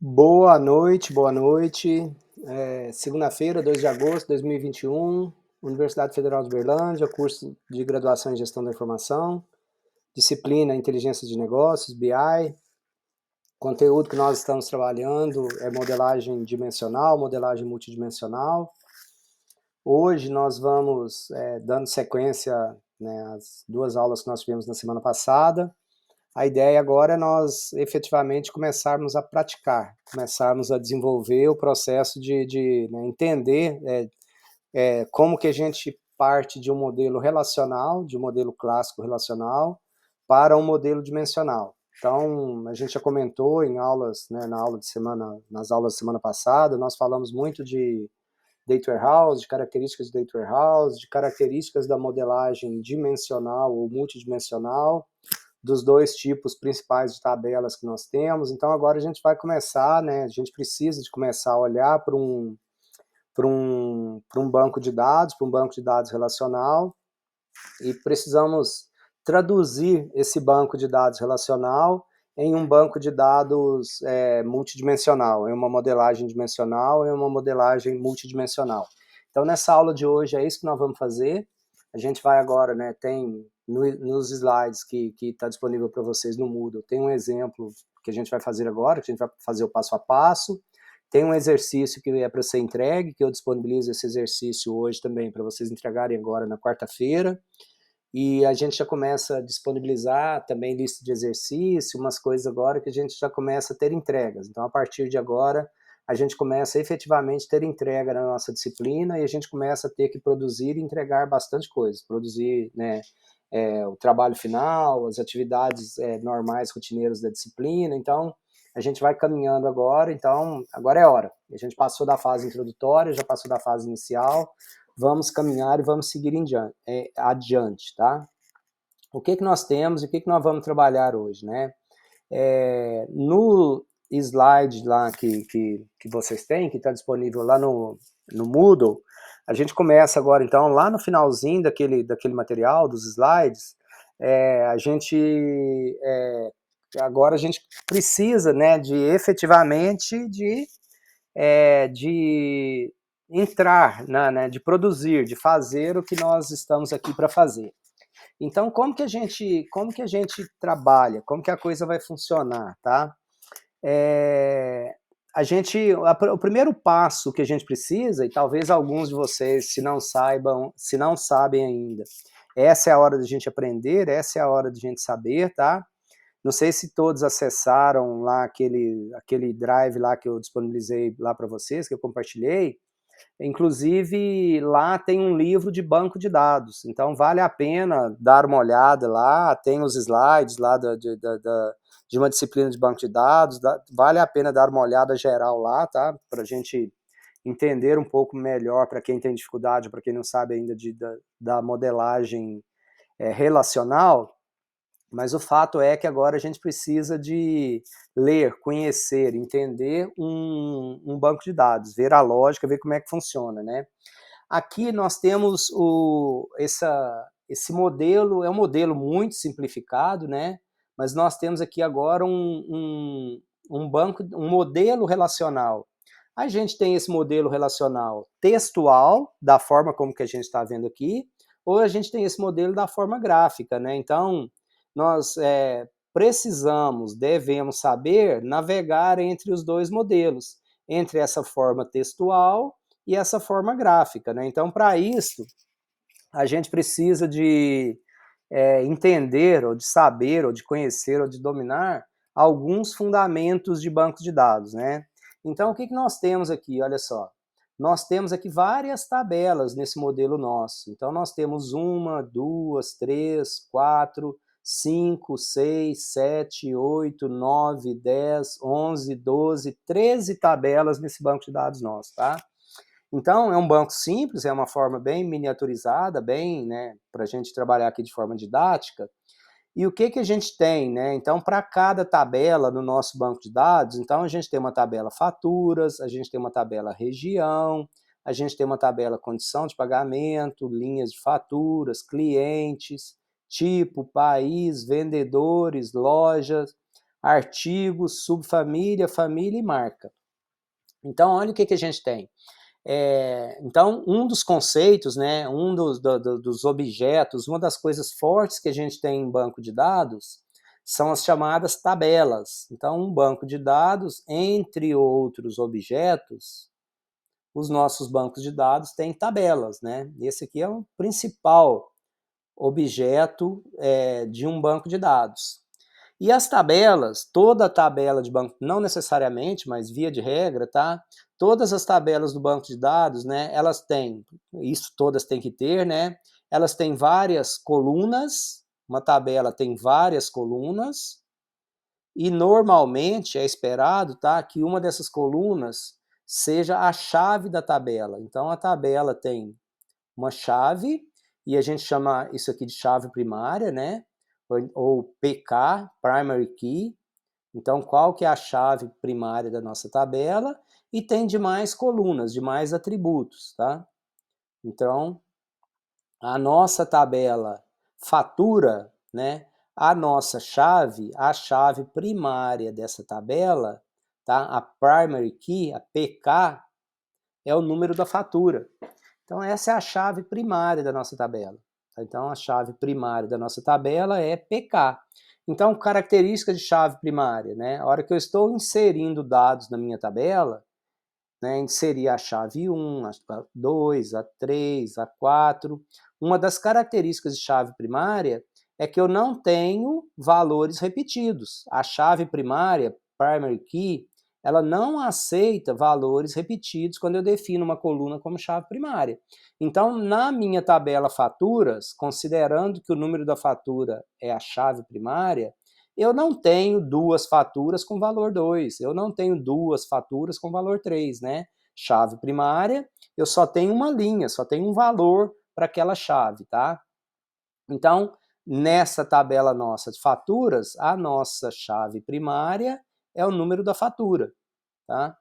Boa noite, boa noite. Segunda-feira, 2 de agosto de 2021, Universidade Federal de Uberlândia, curso de graduação em Gestão da Informação, disciplina Inteligência de Negócios, BI. Conteúdo que nós estamos trabalhando é modelagem dimensional, modelagem multidimensional. Hoje nós vamos dando sequência, né, às duas aulas que nós tivemos na semana passada. A ideia agora é nós efetivamente começarmos a praticar, começarmos a desenvolver o processo de né, entender como que a gente parte de um modelo relacional, de um modelo clássico relacional, para um modelo dimensional. Então, a gente já comentou em aulas, né, nas aulas de semana passada, nós falamos muito de Data Warehouse, de características de Data Warehouse, de características da modelagem dimensional ou multidimensional, dos dois tipos principais de tabelas que nós temos. Então agora a gente vai começar, né, a gente precisa de começar a olhar para um banco de dados, para um banco de dados relacional, e precisamos traduzir esse banco de dados relacional em um banco de dados multidimensional, em uma modelagem dimensional, em uma modelagem multidimensional. Então nessa aula de hoje é isso que nós vamos fazer. A gente vai agora, né, tem nos slides que está disponível para vocês no Moodle, tem um exemplo que a gente vai fazer agora, que a gente vai fazer o passo a passo. Tem um exercício que é para ser entregue, que eu disponibilizo esse exercício hoje também para vocês entregarem agora na quarta-feira. E a gente já começa a disponibilizar também lista de exercício, umas coisas agora que a gente já começa a ter entregas. Então, a partir de agora, a gente começa a efetivamente ter entrega na nossa disciplina e a gente começa a ter que produzir e entregar bastante coisa. Produzir, né, o trabalho final, as atividades normais, rotineiras da disciplina. Então, a gente vai caminhando agora, então, agora é hora. A gente passou da fase introdutória, já passou da fase inicial, vamos caminhar e vamos seguir adiante, tá? O que nós temos e o que nós vamos trabalhar hoje, né? No slide lá que vocês têm, que está disponível lá no Moodle, a gente começa agora, então, lá no finalzinho daquele material, dos slides, agora a gente precisa, né, de efetivamente de entrar, né, de produzir, de fazer o que nós estamos aqui para fazer. Então, como que a gente trabalha? Como que a coisa vai funcionar, tá? O primeiro passo que a gente precisa, e talvez alguns de vocês, se não sabem ainda, essa é a hora da gente aprender, essa é a hora da gente saber, tá? Não sei se todos acessaram lá aquele drive lá que eu disponibilizei lá para vocês, que eu compartilhei. Inclusive, lá tem um livro de banco de dados, então vale a pena dar uma olhada lá, tem os slides lá de uma disciplina de banco de dados, vale a pena dar uma olhada geral lá, tá? Para a gente entender um pouco melhor, para quem tem dificuldade, para quem não sabe ainda da modelagem relacional. Mas o fato é que agora a gente precisa de ler, conhecer, entender um banco de dados, ver a lógica, ver como é que funciona, né? Aqui nós temos esse modelo, é um modelo muito simplificado, né? Mas nós temos aqui agora um modelo relacional. A gente tem esse modelo relacional textual, da forma como que a gente está vendo aqui, ou a gente tem esse modelo da forma gráfica, né? Então, nós devemos saber navegar entre os dois modelos, entre essa forma textual e essa forma gráfica, né? Então, para isso, a gente precisa de entender, ou de saber, ou de conhecer, ou de dominar alguns fundamentos de banco de dados, né? Então, o que nós temos aqui? Olha só. Nós temos aqui várias tabelas nesse modelo nosso. Então, nós temos 1, 2, 3, 4, 5, 6, 7, 8, 9, 10, 11, 12, 13 tabelas nesse banco de dados nosso, tá? Então, é um banco simples, é uma forma bem miniaturizada, bem, né, para a gente trabalhar aqui de forma didática. E o que a gente tem, né? Então, para cada tabela no nosso banco de dados, então a gente tem uma tabela faturas, a gente tem uma tabela região, a gente tem uma tabela condição de pagamento, linhas de faturas, clientes, tipo, país, vendedores, lojas. artigos, subfamília, família e marca. Então, olha o que a gente tem. Então, um dos conceitos, né, um dos objetos, uma das coisas fortes que a gente tem em banco de dados são as chamadas tabelas. Então, um banco de dados, entre outros objetos, os nossos bancos de dados têm tabelas, né? Esse aqui é o principal objeto de um banco de dados. E as tabelas, toda a tabela de banco, não necessariamente, mas via de regra, tá? Todas as tabelas do banco de dados, né, elas têm, isso todas têm que ter, né? Elas têm várias colunas, uma tabela tem várias colunas, e normalmente é esperado, tá, que uma dessas colunas seja a chave da tabela. Então a tabela tem uma chave, e a gente chama isso aqui de chave primária, né? Ou PK, Primary Key. Então, qual que é a chave primária da nossa tabela? E tem demais colunas, demais atributos, tá? Então, a nossa tabela fatura, né? A chave primária dessa tabela, tá? A Primary Key, a PK, é o número da fatura. Então, essa é a chave primária da nossa tabela. Então, a chave primária da nossa tabela é PK. Então, característica de chave primária, né? A hora que eu estou inserindo dados na minha tabela, né, inserir a chave 1, a 2, a 3, a 4. Uma das características de chave primária é que eu não tenho valores repetidos. A chave primária, primary key, ela não aceita valores repetidos quando eu defino uma coluna como chave primária. Então, na minha tabela faturas, considerando que o número da fatura é a chave primária, eu não tenho duas faturas com valor 2, eu não tenho duas faturas com valor 3, né? Chave primária, eu só tenho uma linha, só tenho um valor para aquela chave, tá? Então, nessa tabela nossa de faturas, a nossa chave primária é o número da fatura, tá?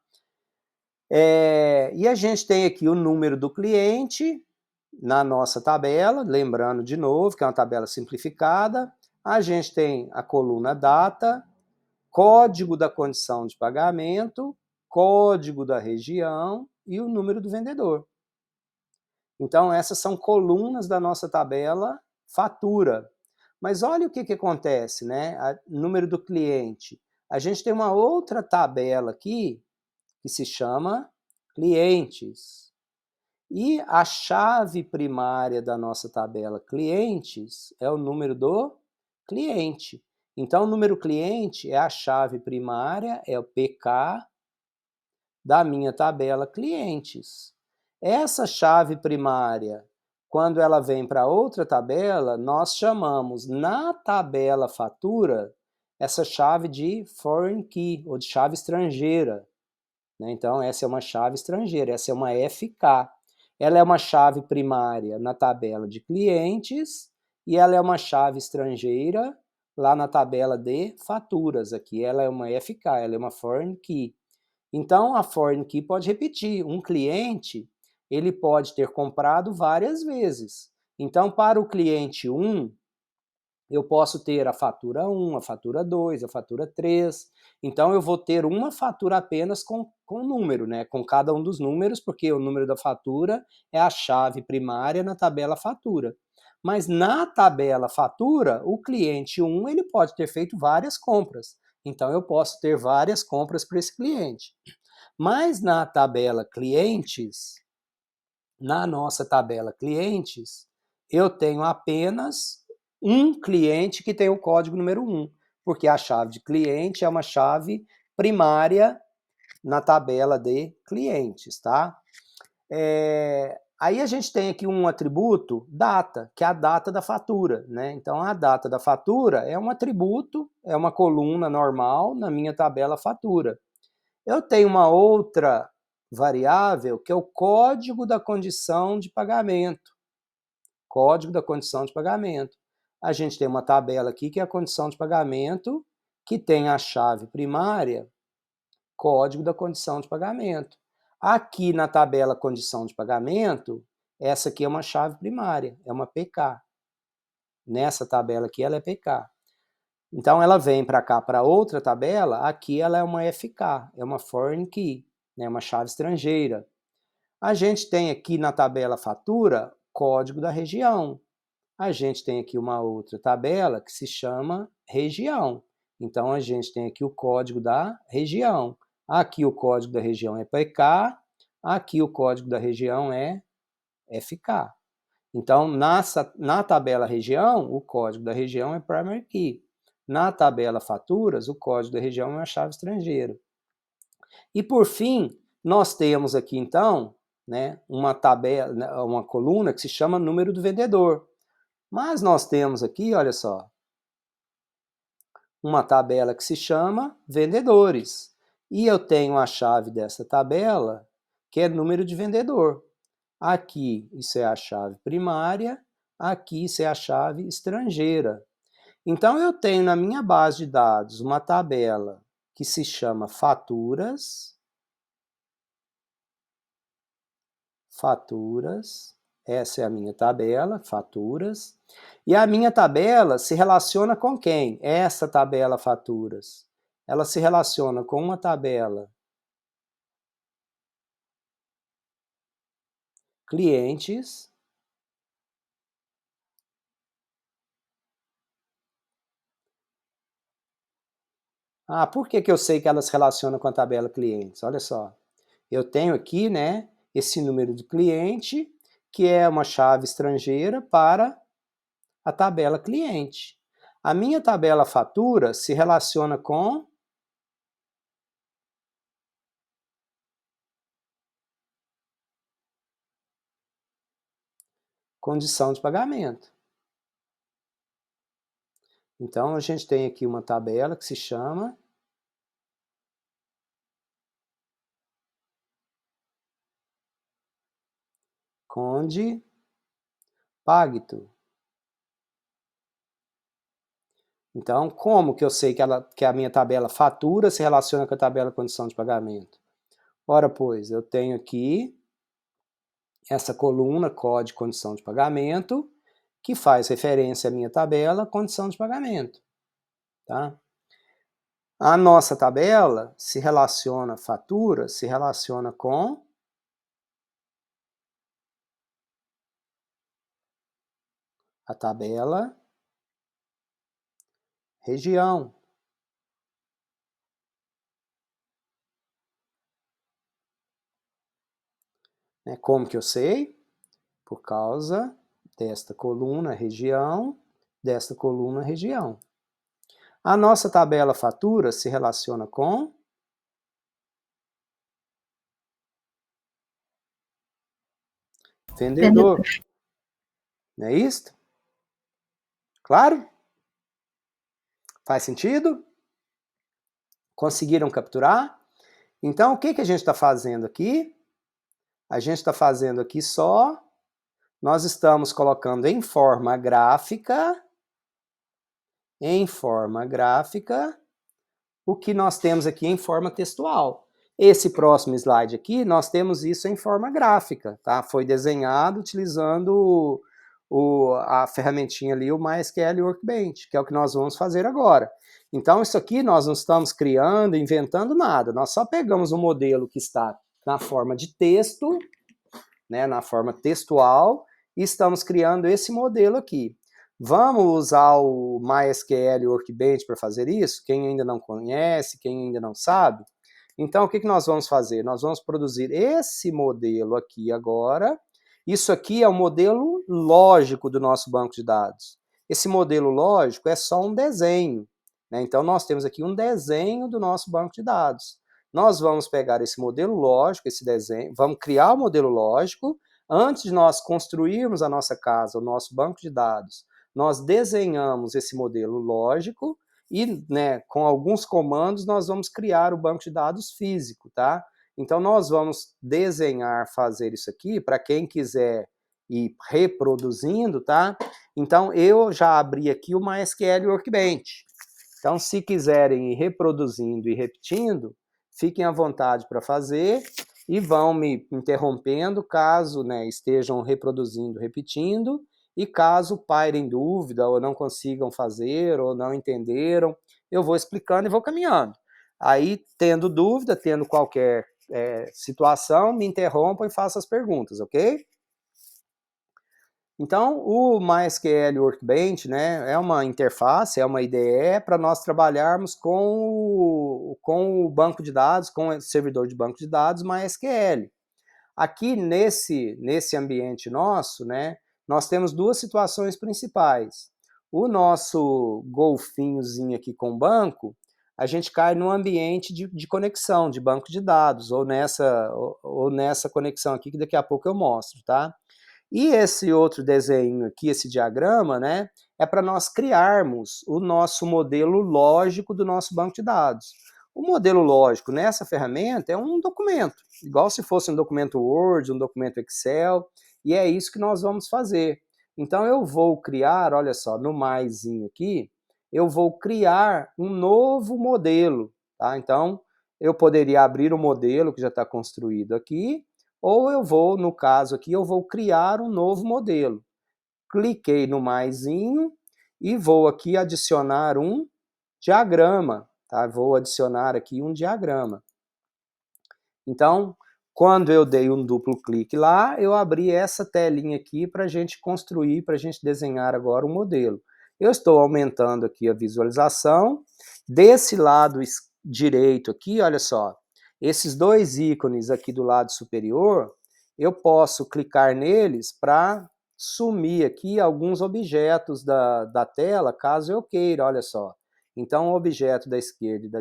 E a gente tem aqui o número do cliente na nossa tabela, lembrando de novo que é uma tabela simplificada. A gente tem a coluna data, código da condição de pagamento, código da região e o número do vendedor. Então, essas são colunas da nossa tabela fatura. Mas olha o que acontece, né? Número do cliente. A gente tem uma outra tabela aqui que se chama clientes. E a chave primária da nossa tabela clientes é o número do cliente. Então, o número cliente é a chave primária, é o PK da minha tabela clientes. Essa chave primária, quando ela vem para outra tabela, nós chamamos na tabela fatura essa chave de foreign key, ou de chave estrangeira. Então, essa é uma chave estrangeira, essa é uma FK. Ela é uma chave primária na tabela de clientes e ela é uma chave estrangeira lá na tabela de faturas. Aqui ela é uma FK, ela é uma foreign key. Então, a foreign key pode repetir. Um cliente, ele pode ter comprado várias vezes. Então, para o cliente 1, eu posso ter a fatura 1, a fatura 2, a fatura 3. Então, eu vou ter uma fatura apenas com número, né? Com cada um dos números, porque o número da fatura é a chave primária na tabela fatura. Mas na tabela fatura, o cliente 1 ele pode ter feito várias compras. Então, eu posso ter várias compras para esse cliente. Mas na tabela clientes, na nossa tabela clientes, eu tenho apenas um cliente que tem o código número 1, porque a chave de cliente é uma chave primária na tabela de clientes, tá? Aí a gente tem aqui um atributo, data, que é a data da fatura, né? Então a data da fatura é um atributo, é uma coluna normal na minha tabela fatura. Eu tenho uma outra variável que é o código da condição de pagamento. Código da condição de pagamento. A gente tem uma tabela aqui que é a condição de pagamento, que tem a chave primária, código da condição de pagamento. Aqui na tabela condição de pagamento, essa aqui é uma chave primária, é uma PK. Nessa tabela aqui ela é PK. Então ela vem para cá, para outra tabela, aqui ela é uma FK, é uma Foreign Key, né, uma chave estrangeira. A gente tem aqui na tabela fatura, código da região. A gente tem aqui uma outra tabela que se chama região. Então a gente tem aqui o código da região. Aqui o código da região é PK, aqui o código da região é FK. Então, na tabela região, o código da região é primary key. Na tabela faturas, o código da região é uma chave estrangeira. E por fim, nós temos aqui então, né, uma tabela, uma coluna que se chama número do vendedor. Mas nós temos aqui, olha só, uma tabela que se chama vendedores. E eu tenho a chave dessa tabela, que é número de vendedor. Aqui, isso é a chave primária, aqui isso é a chave estrangeira. Então, eu tenho na minha base de dados uma tabela que se chama faturas, essa é a minha tabela, faturas, e a minha tabela se relaciona com quem? Essa tabela faturas. Ela se relaciona com uma tabela clientes. Ah, por que eu sei que ela se relaciona com a tabela clientes? Olha só, eu tenho aqui, né, esse número de cliente, que é uma chave estrangeira para a tabela cliente. A minha tabela fatura se relaciona com condição de pagamento. Então, a gente tem aqui uma tabela que se chama Conde Pagto. Então, como que eu sei que a minha tabela fatura se relaciona com a tabela condição de pagamento? Ora, pois, eu tenho aqui essa coluna, código condição de pagamento, que faz referência à minha tabela condição de pagamento. Tá? A nossa tabela se relaciona, fatura, se relaciona com a tabela região. Como que eu sei? Por causa desta coluna região, desta coluna região. A nossa tabela fatura se relaciona com vendedor. Não é isso? Claro? Faz sentido? Conseguiram capturar? Então, o que a gente está fazendo aqui? A gente está fazendo aqui só, nós estamos colocando em forma gráfica, o que nós temos aqui em forma textual. Esse próximo slide aqui, nós temos isso em forma gráfica, tá? Foi desenhado utilizando a ferramentinha ali, o MySQL Workbench, que é o que nós vamos fazer agora. Então, isso aqui nós não estamos criando, inventando nada, nós só pegamos um modelo que está na forma de texto, né, na forma textual, e estamos criando esse modelo aqui. Vamos usar o MySQL Workbench para fazer isso? Quem ainda não conhece, quem ainda não sabe? Então, o que nós vamos fazer? Nós vamos produzir esse modelo aqui agora. Isso aqui é o modelo lógico do nosso banco de dados. Esse modelo lógico é só um desenho, né? Então, nós temos aqui um desenho do nosso banco de dados. Nós vamos pegar esse modelo lógico, esse desenho, vamos criar o modelo lógico. Antes de nós construirmos a nossa casa, o nosso banco de dados, nós desenhamos esse modelo lógico e, né, com alguns comandos, nós vamos criar o banco de dados físico, tá? Então, nós vamos desenhar, fazer isso aqui, para quem quiser ir reproduzindo, tá? Então, eu já abri aqui o MySQL Workbench. Então, se quiserem ir reproduzindo e repetindo, fiquem à vontade para fazer e vão me interrompendo caso, né, estejam reproduzindo, repetindo, e caso pairem dúvida, ou não consigam fazer, ou não entenderam, eu vou explicando e vou caminhando. Aí, tendo dúvida, tendo qualquer situação, me interrompam e façam as perguntas, ok? Então, o MySQL Workbench, né, é uma interface, é uma IDE para nós trabalharmos com o banco de dados, com o servidor de banco de dados MySQL. Aqui nesse ambiente nosso, né, nós temos duas situações principais. O nosso golfinhozinho aqui com banco, a gente cai num ambiente de conexão, de banco de dados, ou nessa conexão aqui que daqui a pouco eu mostro, tá? E esse outro desenho aqui, esse diagrama, né, é para nós criarmos o nosso modelo lógico do nosso banco de dados. O modelo lógico nessa ferramenta é um documento, igual se fosse um documento Word, um documento Excel, e é isso que nós vamos fazer. Então eu vou criar, olha só, no maisinho aqui, eu vou criar um novo modelo, tá? Então eu poderia abrir o modelo que já está construído aqui, ou eu vou, no caso aqui, eu vou criar um novo modelo. Cliquei no maisinho e vou aqui adicionar um diagrama, tá? Vou adicionar aqui um diagrama. Então, quando eu dei um duplo clique lá, eu abri essa telinha aqui para a gente construir, para a gente desenhar agora o modelo. Eu estou aumentando aqui a visualização. Desse lado direito aqui, olha só, esses dois ícones aqui do lado superior, eu posso clicar neles para sumir aqui alguns objetos da tela, caso eu queira, olha só. Então, o objeto da esquerda e da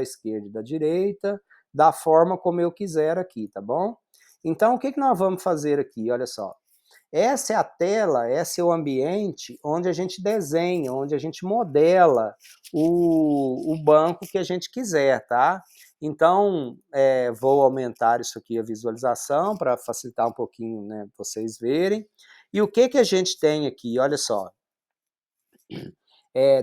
esquerda e da direita, da forma como eu quiser aqui, tá bom? Então, o que nós vamos fazer aqui? Olha só. Essa é a tela, esse é o ambiente onde a gente desenha, onde a gente modela o banco que a gente quiser, tá? Então, vou aumentar isso aqui, a visualização, para facilitar um pouquinho, né, vocês verem. E o que a gente tem aqui? Olha só.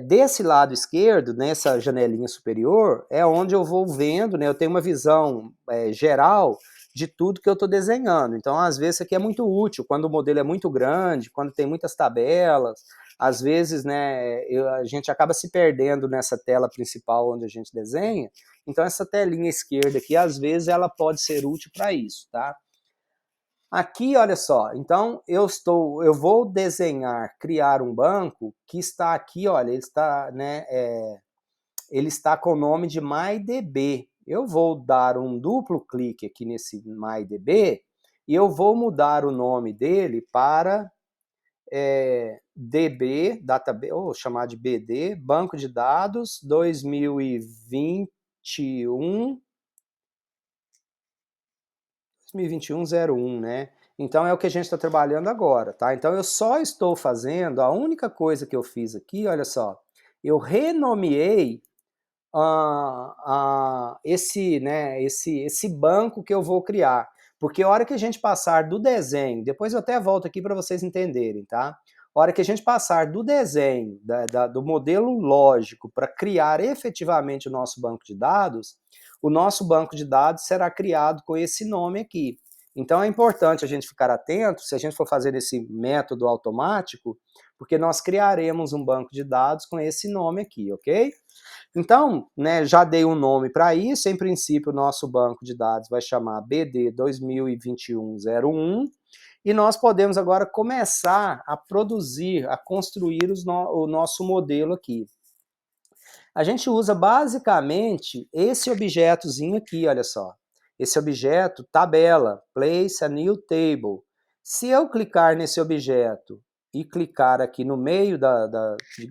Desse lado esquerdo, nessa janelinha superior, é onde eu vou vendo, né, eu tenho uma visão geral de tudo que eu estou desenhando. Então, às vezes, isso aqui é muito útil, quando o modelo é muito grande, quando tem muitas tabelas, às vezes, né, a gente acaba se perdendo nessa tela principal onde a gente desenha, então essa telinha esquerda aqui, às vezes, ela pode ser útil para isso, tá? Aqui, olha só, então eu vou desenhar, criar um banco que está aqui, olha, ele está, né, ele está com o nome de MyDB. Eu vou dar um duplo clique aqui nesse MyDB e eu vou mudar o nome dele para DB, database, ou chamar de BD, Banco de Dados 2021 2021-01, né? Então é o que a gente está trabalhando agora, tá? Então eu só estou fazendo, a única coisa que eu fiz aqui, olha só, eu renomeei esse banco que eu vou criar. Porque a hora que a gente passar do desenho, depois eu até volto aqui para vocês entenderem, tá? A hora que a gente passar do desenho, do modelo lógico, para criar efetivamente o nosso banco de dados, o nosso banco de dados será criado com esse nome aqui. Então é importante a gente ficar atento, se a gente for fazer esse método automático, porque nós criaremos um banco de dados com esse nome aqui, ok? Então, né, já dei um nome para isso, em princípio o nosso banco de dados vai chamar BD 2021-01, e nós podemos agora começar a produzir, a construir o nosso modelo aqui. A gente usa basicamente esse objetozinho aqui, olha só. Esse objeto, tabela, place a new table. Se eu clicar nesse objeto e clicar aqui no meio,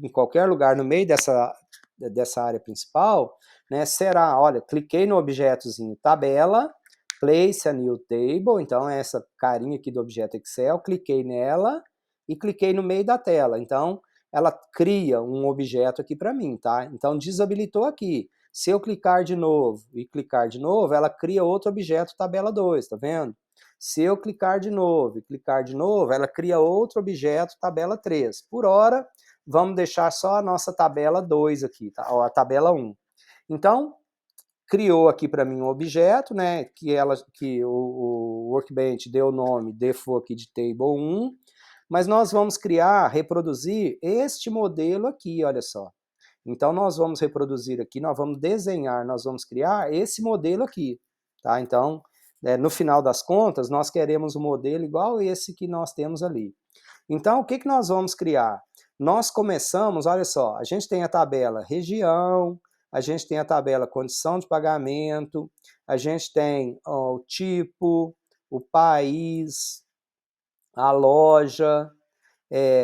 em qualquer lugar no meio dessa área principal, né, será, olha, cliquei no objetozinho tabela, place a new table, então é essa carinha aqui do objeto Excel, cliquei nela e cliquei no meio da tela. Então, ela cria um objeto aqui para mim, tá? Então, desabilitou aqui. Se eu clicar de novo e clicar de novo, ela cria outro objeto tabela 2, tá vendo? Se eu clicar de novo e clicar de novo, ela cria outro objeto tabela 3. Por hora, vamos deixar só a nossa tabela 2 aqui, tá? Ó, a tabela 1. Então, criou aqui para mim um objeto, né, que o Workbench deu o nome default aqui de table 1. mas nós vamos criar, reproduzir este modelo aqui, olha só. Então nós vamos reproduzir aqui, nós vamos desenhar, nós vamos criar esse modelo aqui, tá? Então, no final das contas, nós queremos um modelo igual esse que nós temos ali. Então, o que nós vamos criar? Nós começamos, olha só, a gente tem a tabela região, a gente tem a tabela condição de pagamento, a gente tem ó, o tipo, o país, a loja,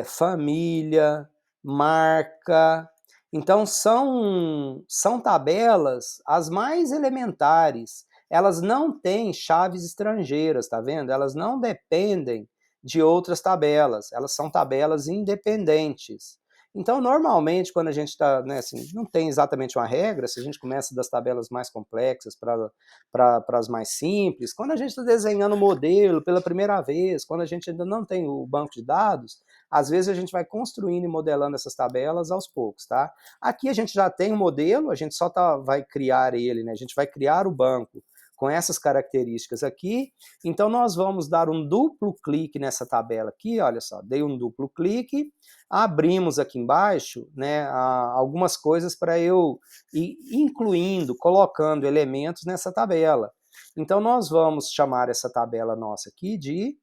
família, marca. Então, são tabelas as mais elementares. Elas não têm chaves estrangeiras, tá vendo? Elas não dependem de outras tabelas. Elas são tabelas independentes. Então, normalmente, quando a gente está, né, assim, não tem exatamente uma regra, se a gente começa das tabelas mais complexas para as mais simples, quando a gente está desenhando o modelo pela primeira vez, quando a gente ainda não tem o banco de dados, às vezes a gente vai construindo e modelando essas tabelas aos poucos, tá? Aqui a gente já tem um modelo, a gente só vai criar ele, né? A gente vai criar o banco com essas características aqui, então nós vamos dar um duplo clique nessa tabela aqui, olha só, dei um duplo clique, abrimos aqui embaixo, né, algumas coisas para eu ir incluindo, colocando elementos nessa tabela. Então nós vamos chamar essa tabela nossa aqui de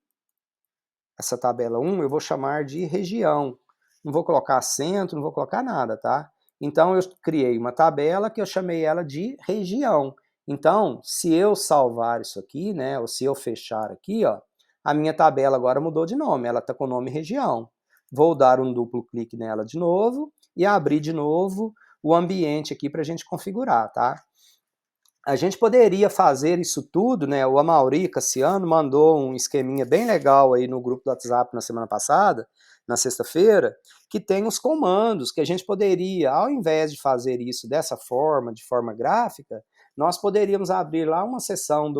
essa tabela 1 eu vou chamar de região. Não vou colocar acento, não vou colocar nada, tá? Então eu criei uma tabela que eu chamei ela de região. Então, se eu salvar isso aqui, né, ou se eu fechar aqui, ó, a minha tabela agora mudou de nome, ela está com o nome região. Vou dar um duplo clique nela de novo e abrir de novo o ambiente aqui para a gente configurar, tá? A gente poderia fazer isso tudo, né? O Amaury Cassiano mandou um esqueminha bem legal aí no grupo do WhatsApp na semana passada, na sexta-feira, que tem os comandos que a gente poderia, ao invés de fazer isso dessa forma, de forma gráfica, nós poderíamos abrir lá uma seção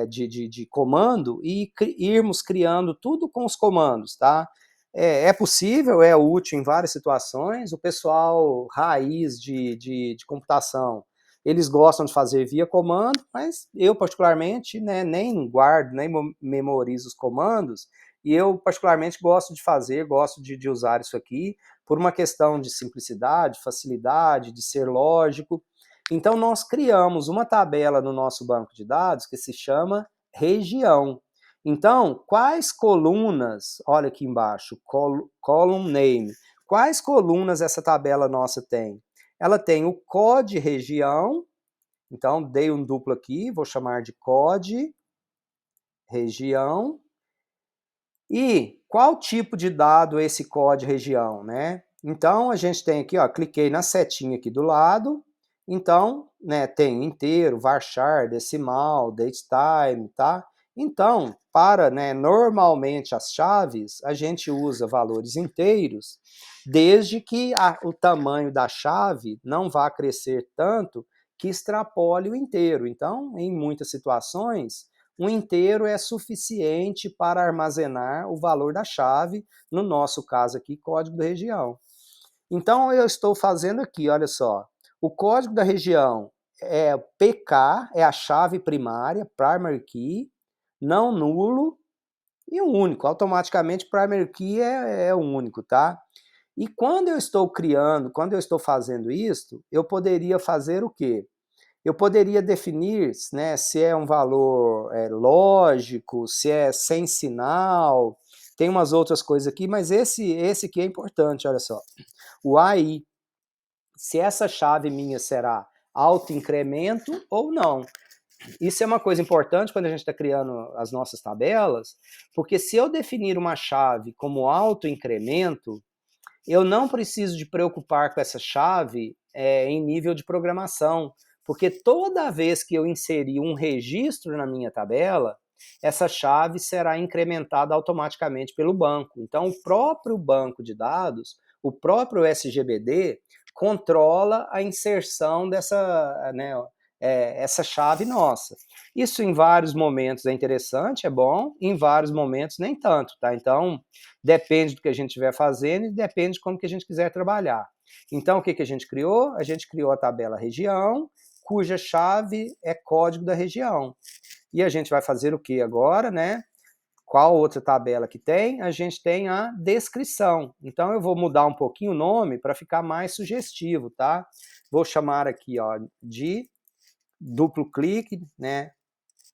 de comando e irmos criando tudo com os comandos, tá? É possível, é útil em várias situações. O pessoal raiz de computação, eles gostam de fazer via comando, mas eu particularmente, né, nem guardo, nem memorizo os comandos, e eu particularmente gosto de fazer, gosto de usar isso aqui, por uma questão de simplicidade, facilidade, de ser lógico. Então nós criamos uma tabela no nosso banco de dados que se chama região. Então, quais colunas, olha aqui embaixo, column name, quais colunas essa tabela nossa tem? Ela tem o COD região, então dei um duplo aqui, vou chamar de COD região. E qual tipo de dado é esse COD região, né? Então a gente tem aqui, ó, cliquei na setinha aqui do lado, então, né, tem inteiro, varchar, decimal, datetime, tá? Então, para, né, normalmente as chaves, a gente usa valores inteiros, desde que o tamanho da chave não vá crescer tanto que extrapole o inteiro. Então, em muitas situações, um inteiro é suficiente para armazenar o valor da chave, no nosso caso aqui, código da região. Então, eu estou fazendo aqui, olha só, o código da região é PK, é a chave primária, primary key, não nulo, e o único, automaticamente primary key é o único, tá? E quando eu estou criando, quando eu estou fazendo isso, eu poderia fazer o quê? Eu poderia definir, né, se é um valor lógico, se é sem sinal, tem umas outras coisas aqui, mas esse aqui é importante, olha só. O AI, se essa chave minha será autoincremento ou não. Isso é uma coisa importante quando a gente está criando as nossas tabelas, porque se eu definir uma chave como autoincremento, eu não preciso de preocupar com essa chave em nível de programação, porque toda vez que eu inserir um registro na minha tabela, essa chave será incrementada automaticamente pelo banco. Então, o próprio banco de dados, o próprio SGBD, controla a inserção dessa, né, essa chave nossa. Isso em vários momentos é interessante, é bom, em vários momentos nem tanto, tá? Então, depende do que a gente estiver fazendo e depende de como que a gente quiser trabalhar. Então, o que a gente criou? A gente criou a tabela região, cuja chave é código da região. E a gente vai fazer o que agora, né? Qual outra tabela que tem? A gente tem a descrição. Então eu vou mudar um pouquinho o nome para ficar mais sugestivo, tá? Vou chamar aqui, ó, de duplo clique, né?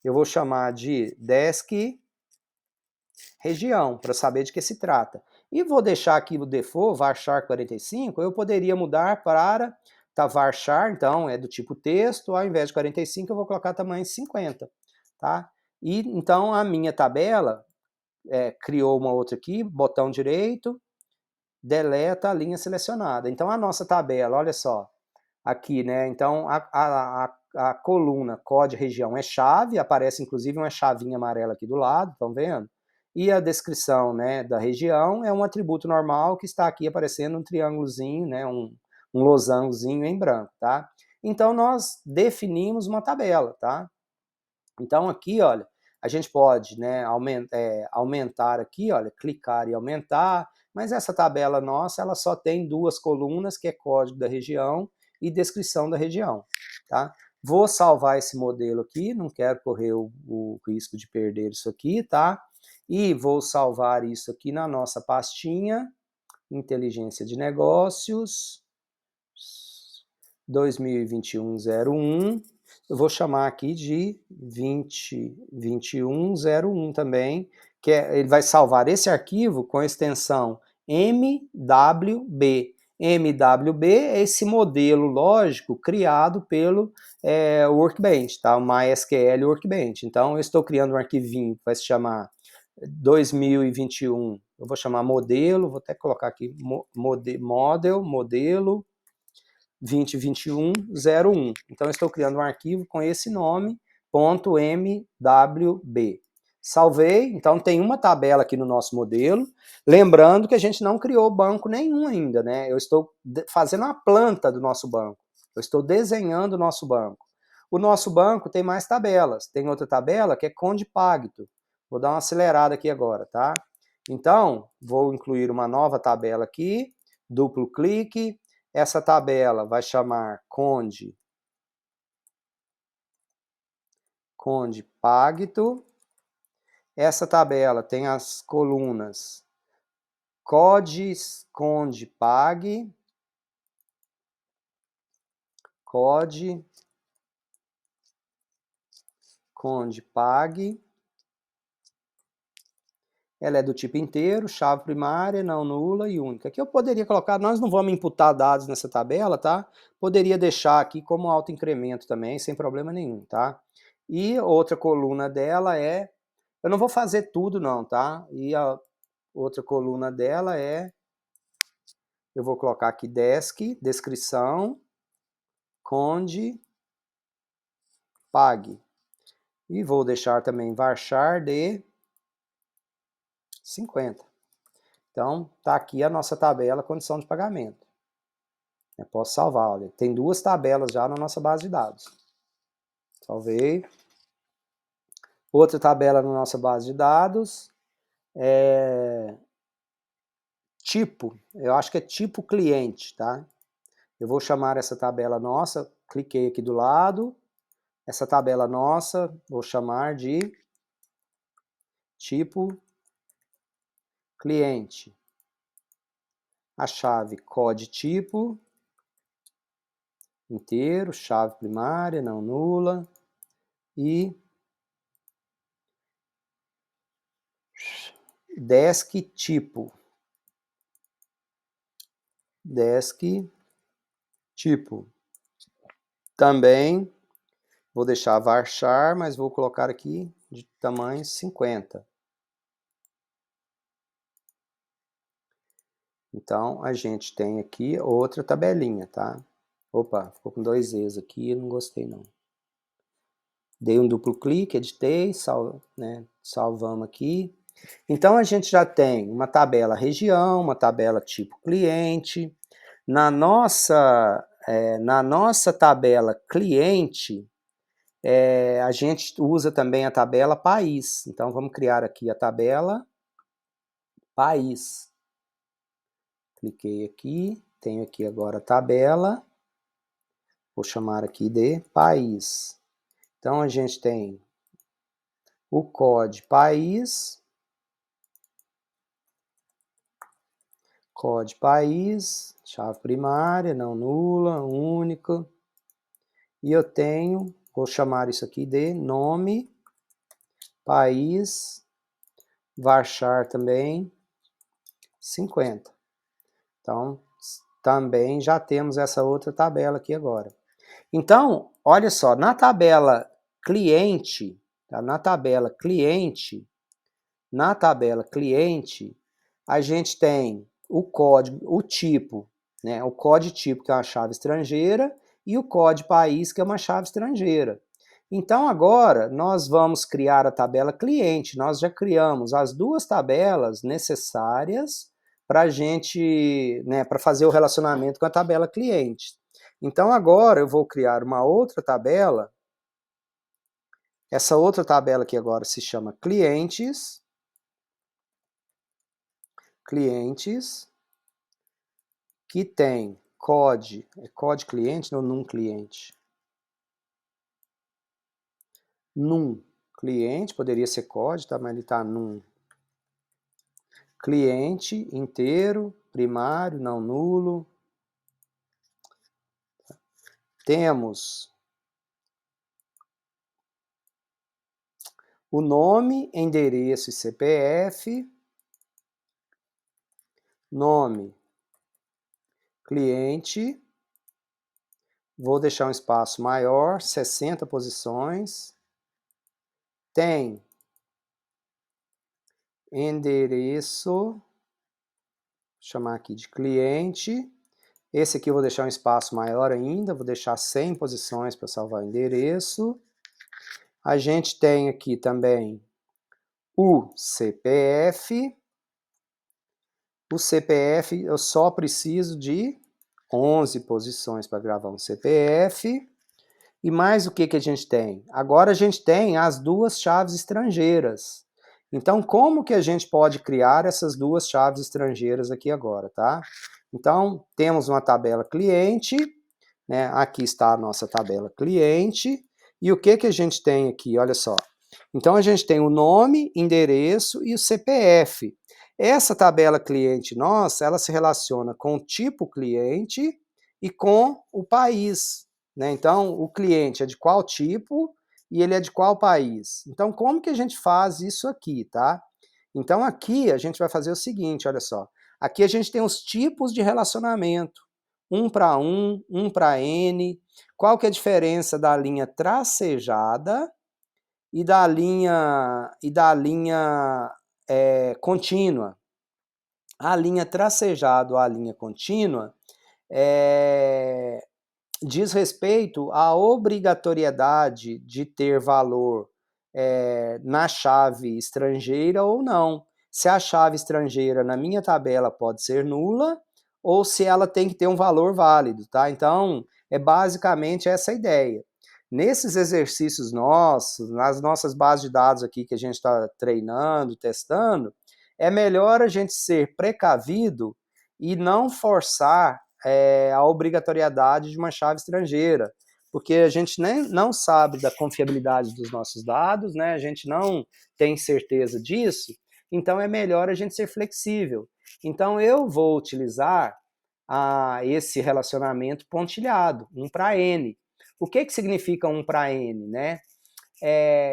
Eu vou chamar de desk região, para saber de que se trata. E vou deixar aqui o default, varchar 45, eu poderia mudar para varchar, então é do tipo texto, ao invés de 45 eu vou colocar tamanho 50, tá? E então a minha tabela criou uma outra aqui, botão direito, deleta a linha selecionada. Então a nossa tabela, olha só, aqui, né? Então a coluna código região é chave, aparece inclusive uma chavinha amarela aqui do lado, estão vendo? E a descrição, né, da região é um atributo normal que está aqui aparecendo um triângulozinho, né, um losangozinho em branco, tá? Então nós definimos uma tabela, tá? Então aqui, olha, a gente pode, né, aumentar aqui, olha, clicar e aumentar, mas essa tabela nossa, ela só tem duas colunas, que é código da região e descrição da região, tá? Vou salvar esse modelo aqui, não quero correr o risco de perder isso aqui, tá? E vou salvar isso aqui na nossa pastinha, inteligência de negócios, 2021-01, eu vou chamar aqui de 2021-01 também, que ele vai salvar esse arquivo com a extensão MWB. MWB é esse modelo lógico criado pelo Workbench, tá? O MySQL Workbench. Então, eu estou criando um arquivinho que vai se chamar 2021, eu vou chamar modelo, vou até colocar aqui modelo 2021-01. Então, eu estou criando um arquivo com esse nome, .mwb. Salvei, então tem uma tabela aqui no nosso modelo, lembrando que a gente não criou banco nenhum ainda, né? Eu estou fazendo a planta do nosso banco, eu estou desenhando o nosso banco. O nosso banco tem mais tabelas, tem outra tabela que é Condipagto. Vou dar uma acelerada aqui agora, tá? Então, vou incluir uma nova tabela aqui, duplo clique, essa tabela vai chamar Condipagto. Essa tabela tem as colunas Condipag, Condipag. Ela é do tipo inteiro, chave primária, não nula e única. Aqui eu poderia colocar, nós não vamos imputar dados nessa tabela, tá? Poderia deixar aqui como autoincremento também, sem problema nenhum, tá? E outra coluna dela eu não vou fazer tudo não, tá? E a outra coluna dela eu vou colocar aqui desk, descrição, conde, pague. E vou deixar também varchar de 50. Então, tá aqui a nossa tabela condição de pagamento. Eu posso salvar, olha, tem duas tabelas já na nossa base de dados. Salvei. Outra tabela na nossa base de dados tipo, eu acho que é tipo cliente, tá? Eu vou chamar essa tabela nossa, cliquei aqui do lado, essa tabela nossa, vou chamar de tipo cliente. A chave code tipo, inteiro, chave primária, não nula, e desk tipo. Desk tipo. Também vou deixar varchar, mas vou colocar aqui de tamanho 50. Então, a gente tem aqui outra tabelinha, tá? Opa, ficou com dois E's aqui, não gostei não. Dei um duplo clique, editei, salvamos aqui. Então, a gente já tem uma tabela região, uma tabela tipo cliente. Na nossa tabela cliente, a gente usa também a tabela país. Então, vamos criar aqui a tabela país. Cliquei aqui, tenho aqui agora a tabela, vou chamar aqui de país. Então, a gente tem o COD país, COD país, chave primária, não nula, única. E eu tenho, vou chamar isso aqui de nome, país, varchar também, 50. Então, também já temos essa outra tabela aqui agora. Então, olha só, na tabela cliente, tá? Na tabela cliente, a gente tem o código, o tipo, né? O código tipo, que é uma chave estrangeira, e o código país, que é uma chave estrangeira. Então, agora, nós vamos criar a tabela cliente. Nós já criamos as duas tabelas necessárias para a gente, né, para fazer o relacionamento com a tabela cliente. Então, agora eu vou criar uma outra tabela. Essa outra tabela aqui agora se chama clientes, que tem COD, é COD cliente ou num cliente? Num cliente, poderia ser COD, tá? Mas ele está num cliente inteiro, primário, não nulo. Temos o nome, endereço e CPF, nome, cliente, vou deixar um espaço maior, 60 posições, tem endereço, vou chamar aqui de cliente, esse aqui eu vou deixar um espaço maior ainda, vou deixar 100 posições para salvar o endereço. A gente tem aqui também o CPF. O CPF eu só preciso de 11 posições para gravar um CPF. E mais o que a gente tem? Agora a gente tem as duas chaves estrangeiras. Então, como que a gente pode criar essas duas chaves estrangeiras aqui agora, tá? Então, temos uma tabela cliente, né? Aqui está a nossa tabela cliente. E o que a gente tem aqui? Olha só. Então, a gente tem o nome, endereço e o CPF. Essa tabela cliente nossa, ela se relaciona com o tipo cliente e com o país, né? Então, o cliente é de qual tipo e ele é de qual país. Então, como que a gente faz isso aqui, tá? Então, aqui a gente vai fazer o seguinte, olha só. Aqui a gente tem os tipos de relacionamento. Um para N. Qual que é a diferença da linha tracejada e da linha contínua? A linha tracejada ou a linha contínua diz respeito à obrigatoriedade de ter valor na chave estrangeira ou não. Se a chave estrangeira na minha tabela pode ser nula ou se ela tem que ter um valor válido, tá? Então, é basicamente essa a ideia. Nesses exercícios nossos, nas nossas bases de dados aqui que a gente está treinando, testando, é melhor a gente ser precavido e não forçar a obrigatoriedade de uma chave estrangeira, porque a gente nem, não sabe da confiabilidade dos nossos dados, né? A gente não tem certeza disso, então é melhor a gente ser flexível. Então eu vou utilizar esse relacionamento pontilhado, 1 para N. O que significa 1 para N, né?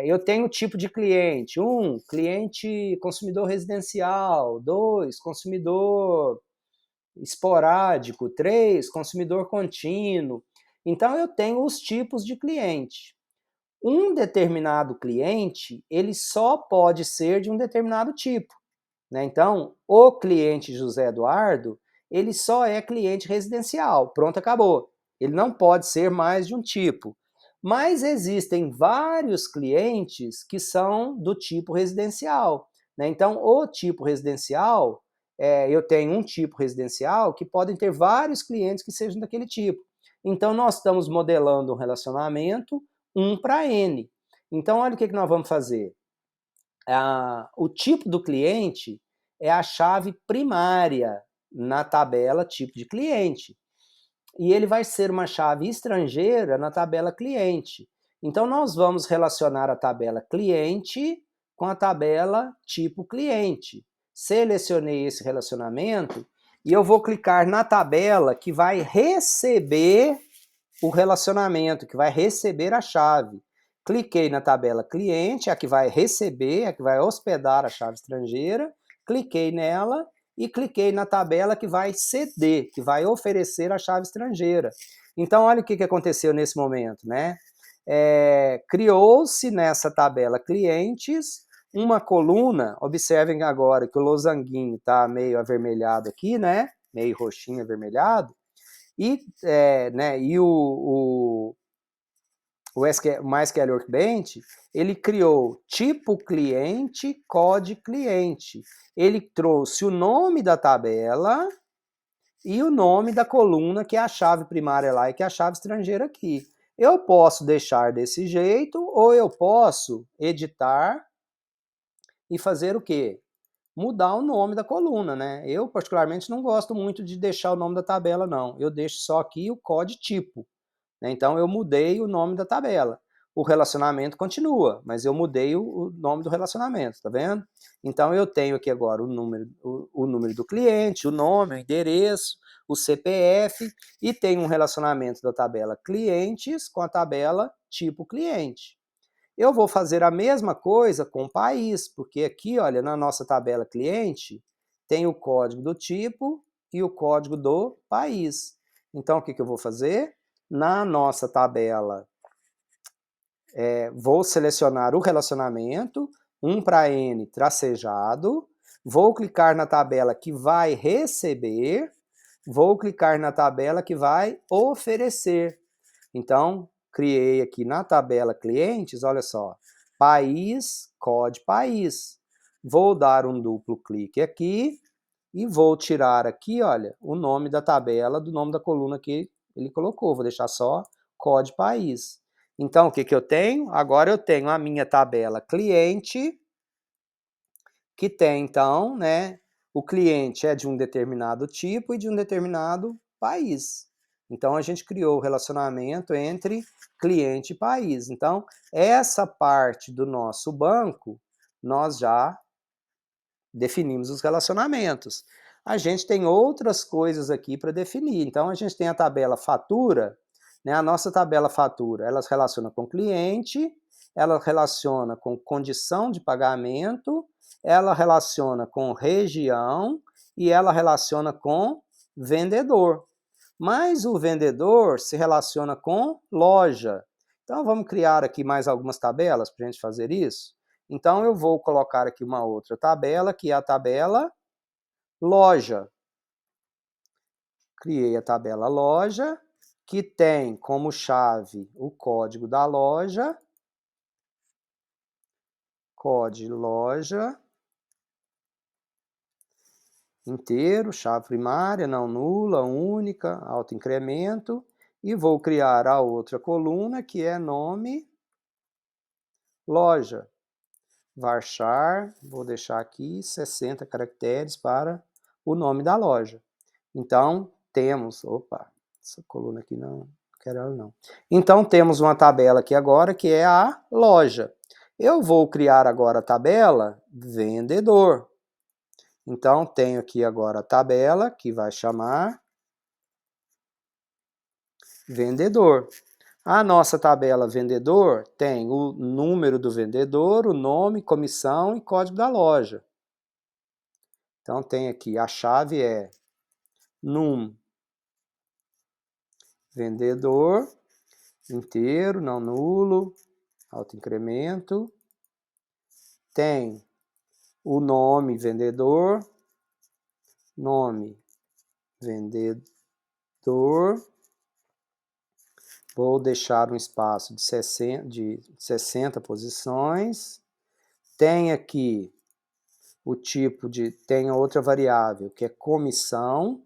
Eu tenho tipo de cliente. 1, cliente consumidor residencial. 2, consumidor esporádico. 3, consumidor contínuo. Então, eu tenho os tipos de cliente. Um determinado cliente, ele só pode ser de um determinado tipo, né? Então, o cliente José Eduardo, ele só é cliente residencial. Pronto, acabou. Ele não pode ser mais de um tipo. Mas existem vários clientes que são do tipo residencial, né? Então, o tipo residencial, eu tenho um tipo residencial que podem ter vários clientes que sejam daquele tipo. Então, nós estamos modelando um relacionamento 1 para N. Então, olha o que nós vamos fazer. O tipo do cliente é a chave primária na tabela tipo de cliente. E ele vai ser uma chave estrangeira na tabela cliente. Então, nós vamos relacionar a tabela cliente com a tabela tipo cliente. Selecionei esse relacionamento e eu vou clicar na tabela que vai receber o relacionamento, que vai receber a chave. Cliquei na tabela cliente, a que vai receber, a que vai hospedar a chave estrangeira, cliquei nela e cliquei na tabela que vai ceder, que vai oferecer a chave estrangeira. Então, olha o que aconteceu nesse momento, né? Criou-se nessa tabela clientes uma coluna, observem agora que o losanguinho está meio avermelhado aqui, né? Meio roxinho avermelhado, e, o MySQL Workbench, ele criou tipo cliente, code cliente. Ele trouxe o nome da tabela e o nome da coluna, que é a chave primária lá e que é a chave estrangeira aqui. Eu posso deixar desse jeito ou eu posso editar e fazer o quê? Mudar o nome da coluna, né? Eu, particularmente, não gosto muito de deixar o nome da tabela, não. Eu deixo só aqui o code tipo. Né? Então, eu mudei o nome da tabela. O relacionamento continua, mas eu mudei o nome do relacionamento, tá vendo? Então, eu tenho aqui agora o número do cliente, o nome, o endereço, o CPF, e tenho um relacionamento da tabela clientes com a tabela tipo cliente. Eu vou fazer a mesma coisa com o país, porque aqui, olha, na nossa tabela cliente, tem o código do tipo e o código do país. Então, o que eu vou fazer? Na nossa tabela, vou selecionar o relacionamento, 1 para N tracejado, vou clicar na tabela que vai receber, vou clicar na tabela que vai oferecer. Então, criei aqui na tabela clientes, olha só, país, código país. Vou dar um duplo clique aqui e vou tirar aqui, olha, o nome da tabela do nome da coluna que ele colocou. Vou deixar só código país. Então, o que eu tenho? Agora eu tenho a minha tabela cliente, que tem, então, né, o cliente é de um determinado tipo e de um determinado país. Então, a gente criou o relacionamento entre cliente e país. Então, essa parte do nosso banco, nós já definimos os relacionamentos. A gente tem outras coisas aqui para definir. Então, a gente tem a tabela fatura, né? A nossa tabela fatura, ela se relaciona com cliente, ela relaciona com condição de pagamento, ela relaciona com região e ela relaciona com vendedor. Mas o vendedor se relaciona com loja. Então, vamos criar aqui mais algumas tabelas para a gente fazer isso? Então, eu vou colocar aqui uma outra tabela, que é a tabela loja. Criei a tabela loja, que tem como chave o código da loja, código loja, inteiro, chave primária, não nula, única, autoincremento, e vou criar a outra coluna, que é nome loja. Varchar, vou deixar aqui 60 caracteres para o nome da loja. Então, temos, essa coluna aqui não quero ela não. Então, temos uma tabela aqui agora que é a loja. Eu vou criar agora a tabela vendedor. Então, tenho aqui agora a tabela que vai chamar vendedor. A nossa tabela vendedor tem o número do vendedor, o nome, comissão e código da loja. Então, tem aqui, a chave é num vendedor, inteiro, não nulo, autoincremento. Tem o nome vendedor, nome vendedor. Vou deixar um espaço de 60 posições. Tem aqui o tipo de... Tem outra variável, que é comissão.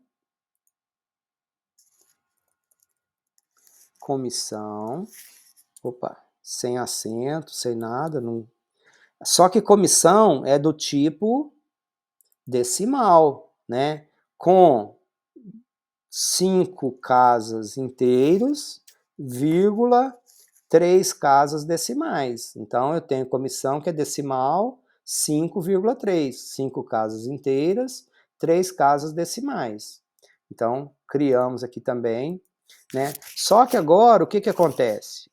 Comissão. Sem acento, sem nada. Não... Só que comissão é do tipo decimal, né? Com 5 casas inteiros, vírgula, 3 casas decimais. Então, eu tenho comissão que é decimal 5,3. 5 casas inteiras, 3 casas decimais. Então, criamos aqui também, né? Só que agora, o que que acontece?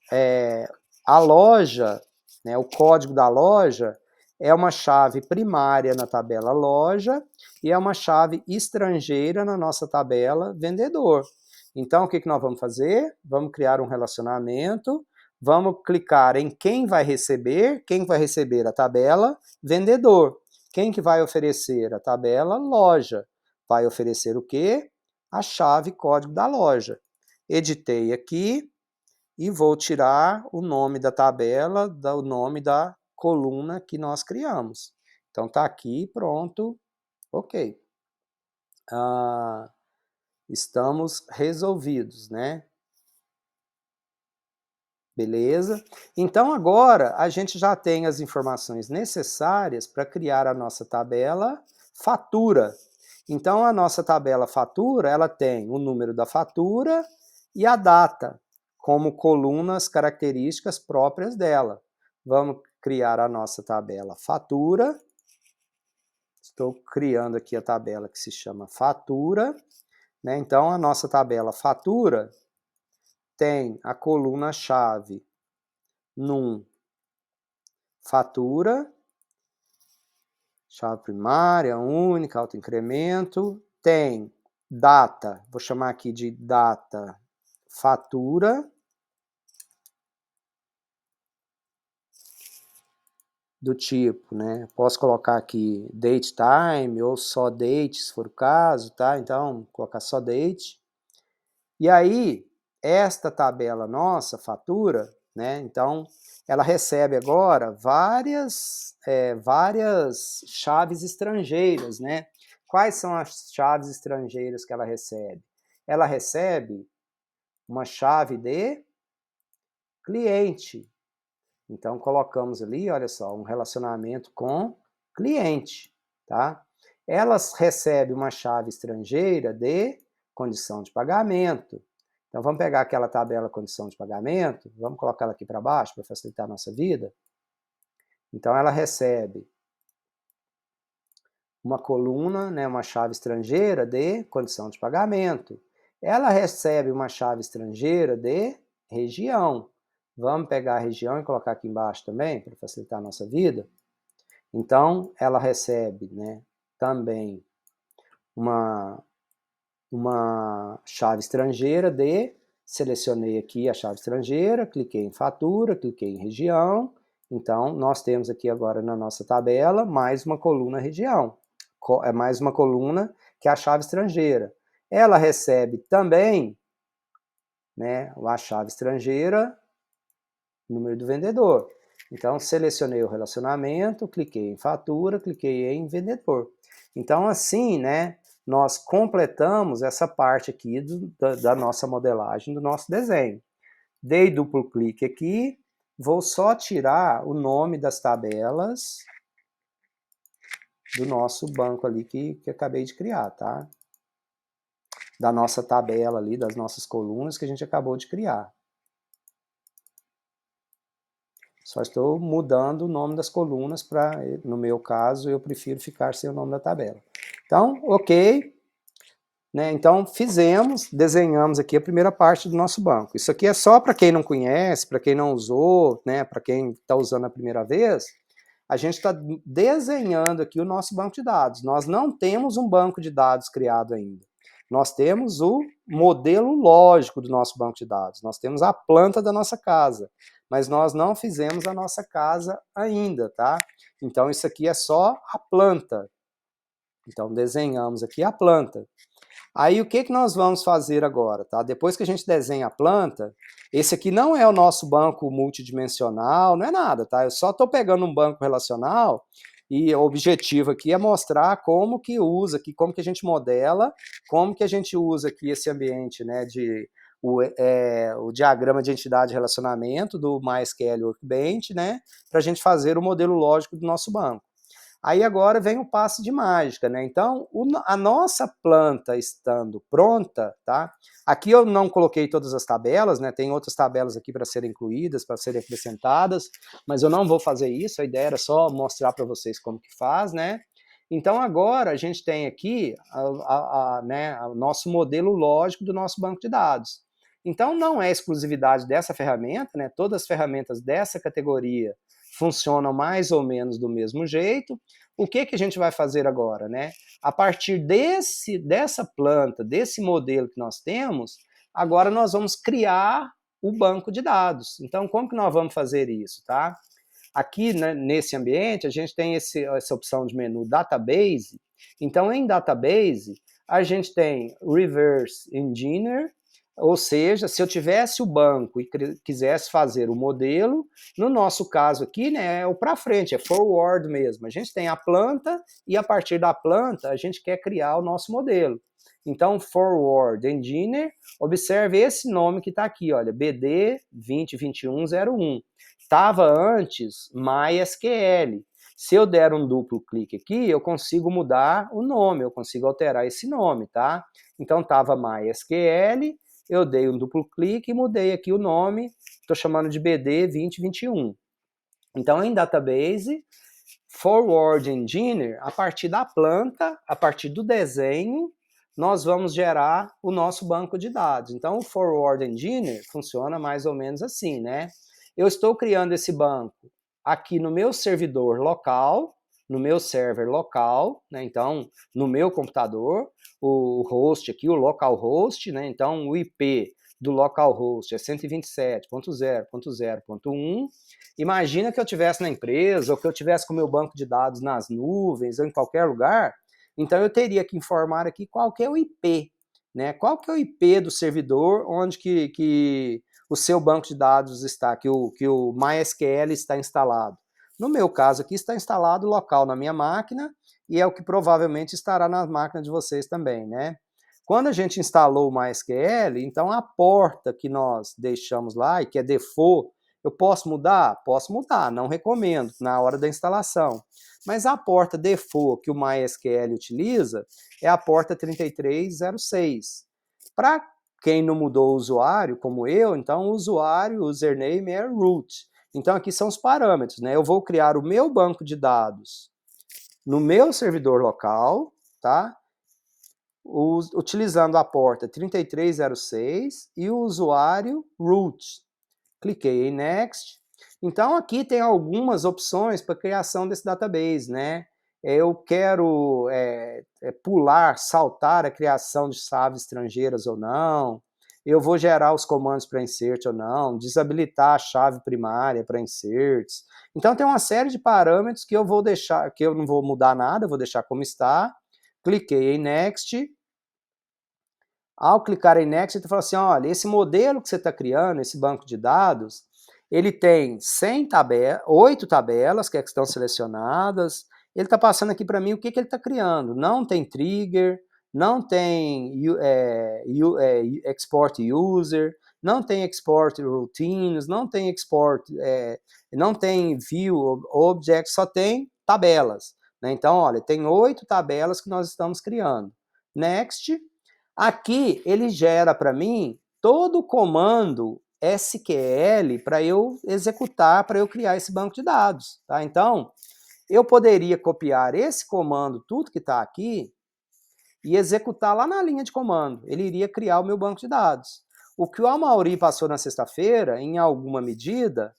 A loja, né, o código da loja é uma chave primária na tabela loja e é uma chave estrangeira na nossa tabela vendedor. Então, o que que nós vamos fazer? Vamos criar um relacionamento, vamos clicar em quem vai receber a tabela vendedor. Quem que vai oferecer a tabela loja? Vai oferecer o quê? A chave código da loja. Editei aqui e vou tirar o nome da tabela, o nome da coluna que nós criamos. Então tá aqui, pronto, ok. Estamos resolvidos, né? Beleza? Então agora a gente já tem as informações necessárias para criar a nossa tabela fatura. Então a nossa tabela fatura, ela tem o número da fatura e a data como colunas características próprias dela. Vamos criar a nossa tabela fatura. Estou criando aqui a tabela que se chama fatura, né? Então a nossa tabela fatura tem a coluna-chave num fatura, chave primária, única, autoincremento, tem data, vou chamar aqui de data fatura, do tipo, né, posso colocar aqui date time ou só date, se for o caso, tá? Então, colocar só date. E aí, esta tabela nossa, fatura, né, então, ela recebe agora várias chaves estrangeiras, né? Quais são as chaves estrangeiras que ela recebe? Ela recebe uma chave de cliente. Então, colocamos ali, olha só, um relacionamento com cliente, tá? Ela recebe uma chave estrangeira de condição de pagamento. Então, vamos pegar aquela tabela condição de pagamento, vamos colocar ela aqui para baixo para facilitar a nossa vida. Então, ela recebe uma coluna, né, uma chave estrangeira de condição de pagamento. Ela recebe uma chave estrangeira de região. Vamos pegar a região e colocar aqui embaixo também, para facilitar a nossa vida. Então, ela recebe, né, também uma chave estrangeira de, selecionei aqui a chave estrangeira, cliquei em fatura, cliquei em região. Então, nós temos aqui agora na nossa tabela mais uma coluna região. É mais uma coluna que é a chave estrangeira. Ela recebe também, né, a chave estrangeira, número do vendedor. Então, selecionei o relacionamento, cliquei em fatura, cliquei em vendedor. Então, assim, né, nós completamos essa parte aqui da nossa modelagem, do nosso desenho. Dei duplo clique aqui, vou só tirar o nome das tabelas do nosso banco ali que acabei de criar, tá? Da nossa tabela ali, das nossas colunas que a gente acabou de criar. Só estou mudando o nome das colunas para, no meu caso, eu prefiro ficar sem o nome da tabela. Então, ok. Né? Então, desenhamos aqui a primeira parte do nosso banco. Isso aqui é só para quem não conhece, para quem não usou, né? Para quem está usando a primeira vez. A gente está desenhando aqui o nosso banco de dados. Nós não temos um banco de dados criado ainda. Nós temos o modelo lógico do nosso banco de dados. Nós temos a planta da nossa casa. Mas nós não fizemos a nossa casa ainda, tá? Então, isso aqui é só a planta. Então, desenhamos aqui a planta. Aí, o que nós vamos fazer agora, tá? Depois que a gente desenha a planta, esse aqui não é o nosso banco multidimensional, não é nada, tá? Eu só estou pegando um banco relacional e o objetivo aqui é mostrar como que usa aqui, como que a gente modela, como que a gente usa aqui esse ambiente, né, o diagrama de entidade de relacionamento do MySQL Workbench, né, para a gente fazer o modelo lógico do nosso banco. Aí agora vem o passe de mágica, né? Então, a nossa planta estando pronta, tá? Aqui eu não coloquei todas as tabelas, né? Tem outras tabelas aqui para serem incluídas, para serem acrescentadas, mas eu não vou fazer isso, a ideia era só mostrar para vocês como que faz, né? Então agora a gente tem aqui né, o nosso modelo lógico do nosso banco de dados. Então não é exclusividade dessa ferramenta, né? Todas as ferramentas dessa categoria funcionam mais ou menos do mesmo jeito. O que a gente vai fazer agora, né? A partir dessa planta, desse modelo que nós temos, agora nós vamos criar o banco de dados. Então, como que nós vamos fazer isso, tá? Aqui, né, nesse ambiente, a gente tem essa opção de menu Database. Então, em Database, a gente tem Reverse Engineer, ou seja, se eu tivesse o banco e quisesse fazer o modelo, no nosso caso aqui, né, é o para frente, é forward mesmo. A gente tem a planta e a partir da planta a gente quer criar o nosso modelo. Então, Forward Engineer, observe esse nome que está aqui, olha, BD 202101. Estava antes MySQL. Se eu der um duplo clique aqui, eu consigo mudar o nome, eu consigo alterar esse nome, tá? Então estava MySQL, eu dei um duplo clique e mudei aqui o nome, estou chamando de BD 2021. Então em Database, Forward Engineer, a partir da planta, a partir do desenho, nós vamos gerar o nosso banco de dados. Então o Forward Engineer funciona mais ou menos assim, né? Eu estou criando esse banco aqui no meu servidor local, no meu server local, né? Então, no meu computador, o host aqui, o localhost, né? Então, o IP do localhost é 127.0.0.1. Imagina que eu estivesse na empresa, ou que eu estivesse com o meu banco de dados nas nuvens, ou em qualquer lugar, então eu teria que informar aqui qual que é o IP, né? Qual que é o IP do servidor onde que o seu banco de dados está, que o MySQL está instalado. No meu caso aqui está instalado local na minha máquina e é o que provavelmente estará na máquina de vocês também, né? Quando a gente instalou o MySQL, então a porta que nós deixamos lá e que é default, eu posso mudar? Posso mudar, não recomendo na hora da instalação. Mas a porta default que o MySQL utiliza é a porta 3306. Para quem não mudou o usuário, como eu, então o usuário, o username é root. Então aqui são os parâmetros, né? Eu vou criar o meu banco de dados no meu servidor local, tá? Utilizando a porta 3306 e o usuário root. Cliquei em Next. Então aqui tem algumas opções para criação desse database, né? Eu quero pular, saltar a criação de chaves estrangeiras ou não. Eu vou gerar os comandos para insert ou não, desabilitar a chave primária para inserts. Então tem uma série de parâmetros que eu vou deixar, que eu não vou mudar nada, eu vou deixar como está. Cliquei em Next. Ao clicar em Next, ele fala assim, olha, esse modelo que você está criando, esse banco de dados, ele tem 8 tabelas que estão selecionadas, ele está passando aqui para mim o que ele está criando. Não tem trigger, não tem export user, não tem export routines, não tem export, não tem view object, só tem tabelas. Né? Então, olha, tem 8 tabelas que nós estamos criando. Next. Aqui ele gera para mim todo o comando SQL para eu executar, para eu criar esse banco de dados. Tá? Então, eu poderia copiar esse comando, tudo que está aqui, e executar lá na linha de comando. Ele iria criar o meu banco de dados. O que o Amaury passou na sexta-feira, em alguma medida,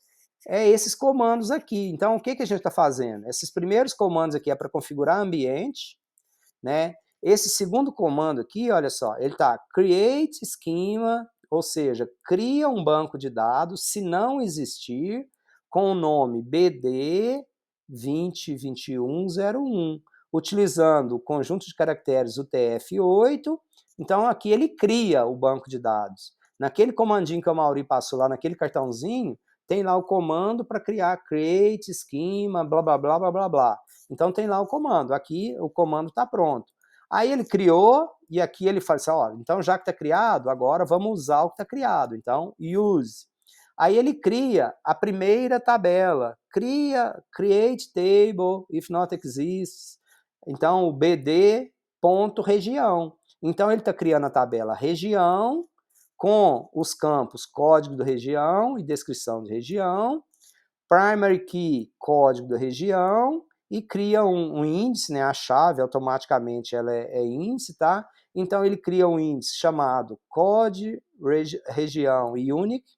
é esses comandos aqui. Então, o que a gente está fazendo? Esses primeiros comandos aqui é para configurar ambiente, né? Esse segundo comando aqui, olha só, ele está create schema, ou seja, cria um banco de dados, se não existir, com o nome BD 202101, utilizando o conjunto de caracteres UTF-8. Então aqui ele cria o banco de dados. Naquele comandinho que o Mauri passou lá, naquele cartãozinho, tem lá o comando para criar create schema, blá, blá, blá, blá, blá, blá. Então tem lá o comando, aqui o comando está pronto. Aí ele criou, e aqui ele fala assim, ó, então já que está criado, agora vamos usar o que está criado. Então, use. Aí ele cria a primeira tabela, create table, if not exists. Então, o bd.região. Então, ele está criando a tabela região, com os campos código da região e descrição de região, primary key, código da região, e cria um índice, né? A chave automaticamente ela é índice, tá? Então ele cria um índice chamado code, região e unique,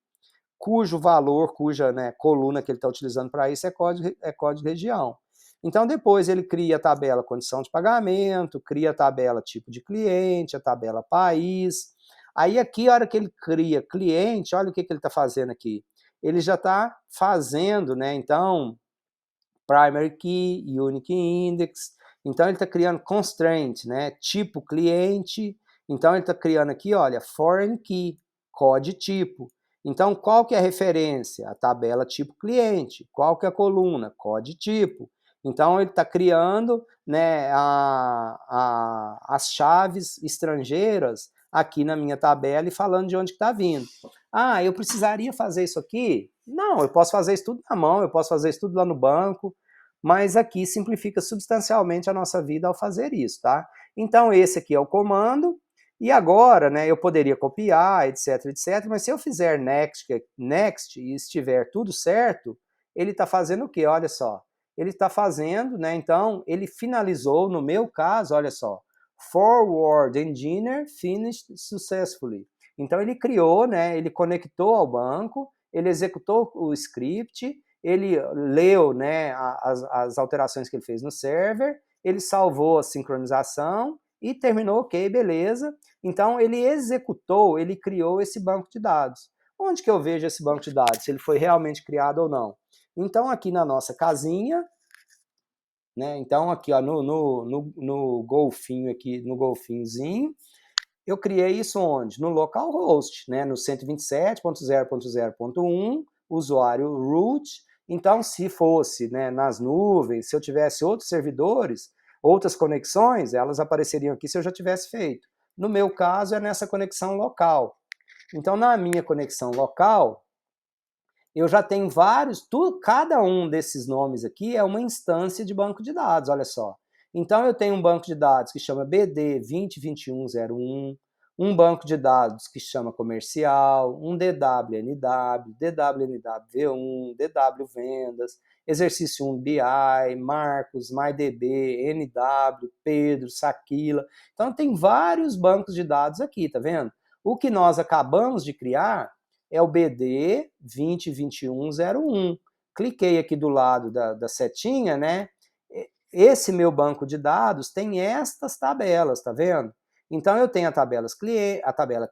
cujo valor, cuja, né, coluna que ele está utilizando para isso é código região. Então depois ele cria a tabela condição de pagamento, cria a tabela tipo de cliente, a tabela país. Aí aqui, a hora que ele cria cliente, olha o que ele está fazendo aqui. Ele já está fazendo, né, então, primary key, unique index. Então ele está criando constraint, né, tipo cliente. Então ele está criando aqui, olha, foreign key, código tipo. Então qual que é a referência? A tabela tipo cliente. Qual que é a coluna? Código tipo. Então ele está criando, né, as chaves estrangeiras aqui na minha tabela e falando de onde está vindo. Ah, eu precisaria fazer isso aqui? Não, eu posso fazer isso tudo na mão, eu posso fazer isso tudo lá no banco, mas aqui simplifica substancialmente a nossa vida ao fazer isso, tá? Então esse aqui é o comando, e agora, né, eu poderia copiar, etc, etc, mas se eu fizer next e estiver tudo certo, ele está fazendo o quê? Olha só, ele está fazendo, né, então ele finalizou, no meu caso, olha só, forward engineer finished successfully. Então ele criou, né, ele conectou ao banco, ele executou o script, ele leu, né, as alterações que ele fez no server, ele salvou a sincronização e terminou, ok, beleza. Então ele executou, ele criou esse banco de dados. Onde que eu vejo esse banco de dados? Se ele foi realmente criado ou não? Então aqui na nossa casinha, né, então aqui ó, no golfinho aqui, no golfinhozinho, eu criei isso onde? No localhost, né? No 127.0.0.1, usuário root. Então, se fosse, né, nas nuvens, se eu tivesse outros servidores, outras conexões, elas apareceriam aqui se eu já tivesse feito. No meu caso, é nessa conexão local. Então, na minha conexão local, eu já tenho vários, cada um desses nomes aqui é uma instância de banco de dados, olha só. Então eu tenho um banco de dados que chama BD 202101, um banco de dados que chama comercial, um DWNW, DWNW-V1, DW Vendas, exercício 1 BI, Marcos, MyDB, NW, Pedro, Saquila. Então tem vários bancos de dados aqui, tá vendo? O que nós acabamos de criar é o BD 202101. Cliquei aqui do lado da setinha, né? Esse meu banco de dados tem estas tabelas, tá vendo? Então eu tenho a tabela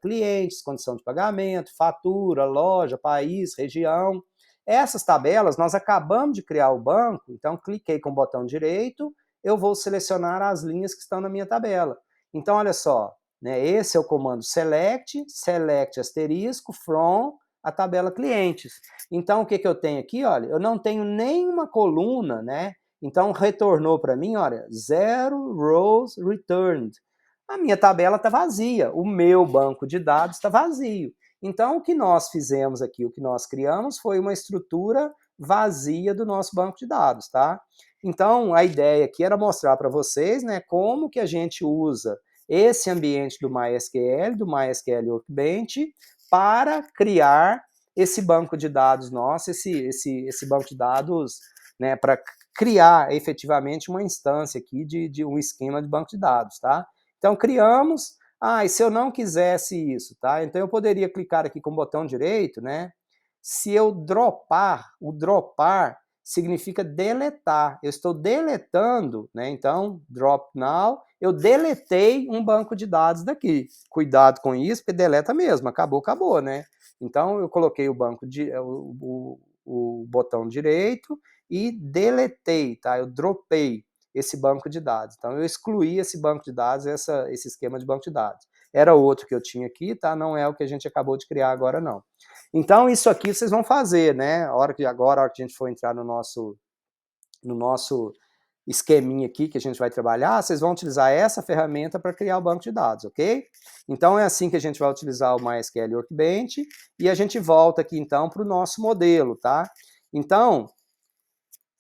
clientes, condição de pagamento, fatura, loja, país, região. Essas tabelas nós acabamos de criar o banco, então cliquei com o botão direito, eu vou selecionar as linhas que estão na minha tabela. Então olha só, né, esse é o comando select asterisco from a tabela clientes. Então o que eu tenho aqui? Olha, eu não tenho nenhuma coluna, né? Então retornou para mim, olha, 0 rows returned. A minha tabela está vazia, o meu banco de dados está vazio. Então o que nós fizemos aqui, o que nós criamos foi uma estrutura vazia do nosso banco de dados, tá? Então a ideia aqui era mostrar para vocês, né, como que a gente usa esse ambiente do MySQL Workbench, para criar esse banco de dados nosso, esse banco de dados, né, para criar efetivamente uma instância aqui de um esquema de banco de dados, tá? Então criamos, e se eu não quisesse isso, tá? Então eu poderia clicar aqui com o botão direito, né? Se eu dropar, o dropar significa deletar. Eu estou deletando, né? Então, drop now, eu deletei um banco de dados daqui. Cuidado com isso, porque deleta mesmo, acabou, acabou, né? Então, eu coloquei o botão direito e deletei, tá? Eu dropei esse banco de dados. Então, eu excluí esse banco de dados, esse esquema de banco de dados. Era outro que eu tinha aqui, tá? Não é o que a gente acabou de criar agora, não. Então, isso aqui vocês vão fazer, né? A hora que a gente for entrar no nosso esqueminha aqui que a gente vai trabalhar, vocês vão utilizar essa ferramenta para criar o banco de dados, ok? Então, é assim que a gente vai utilizar o MySQL Workbench e a gente volta aqui, então, para o nosso modelo, tá? Então,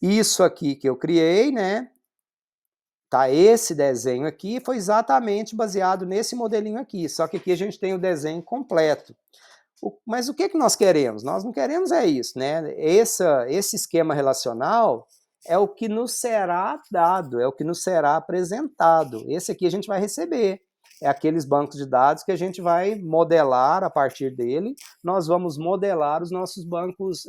isso aqui que eu criei, né? Tá, esse desenho aqui foi exatamente baseado nesse modelinho aqui, só que aqui a gente tem o desenho completo. Mas o que nós queremos? Nós não queremos é isso, né? Esse esquema relacional é o que nos será dado, é o que nos será apresentado. Esse aqui a gente vai receber. É aqueles bancos de dados que a gente vai modelar a partir dele. Nós vamos modelar os nossos bancos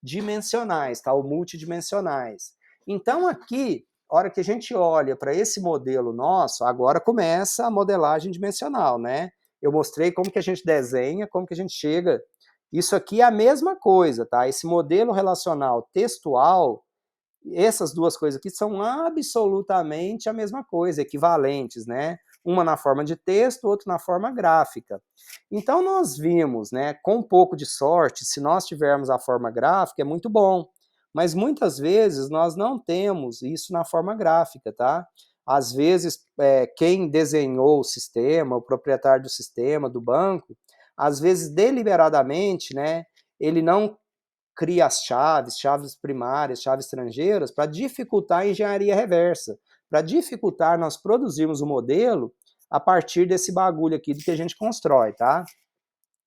dimensionais, tá? Ou multidimensionais. Então aqui, a hora que a gente olha para esse modelo nosso, agora começa a modelagem dimensional, né? Eu mostrei como que a gente desenha, como que a gente chega. Isso aqui é a mesma coisa, tá? Esse modelo relacional textual, essas duas coisas aqui são absolutamente a mesma coisa, equivalentes, né? Uma na forma de texto, outra na forma gráfica. Então nós vimos, né, com um pouco de sorte, se nós tivermos a forma gráfica, é muito bom. Mas muitas vezes nós não temos isso na forma gráfica, tá? Às vezes, quem desenhou o sistema, o proprietário do sistema, do banco, às vezes deliberadamente, né, ele não cria as chaves primárias, chaves estrangeiras, para dificultar a engenharia reversa, para dificultar nós produzirmos o modelo a partir desse bagulho aqui do que a gente constrói, tá?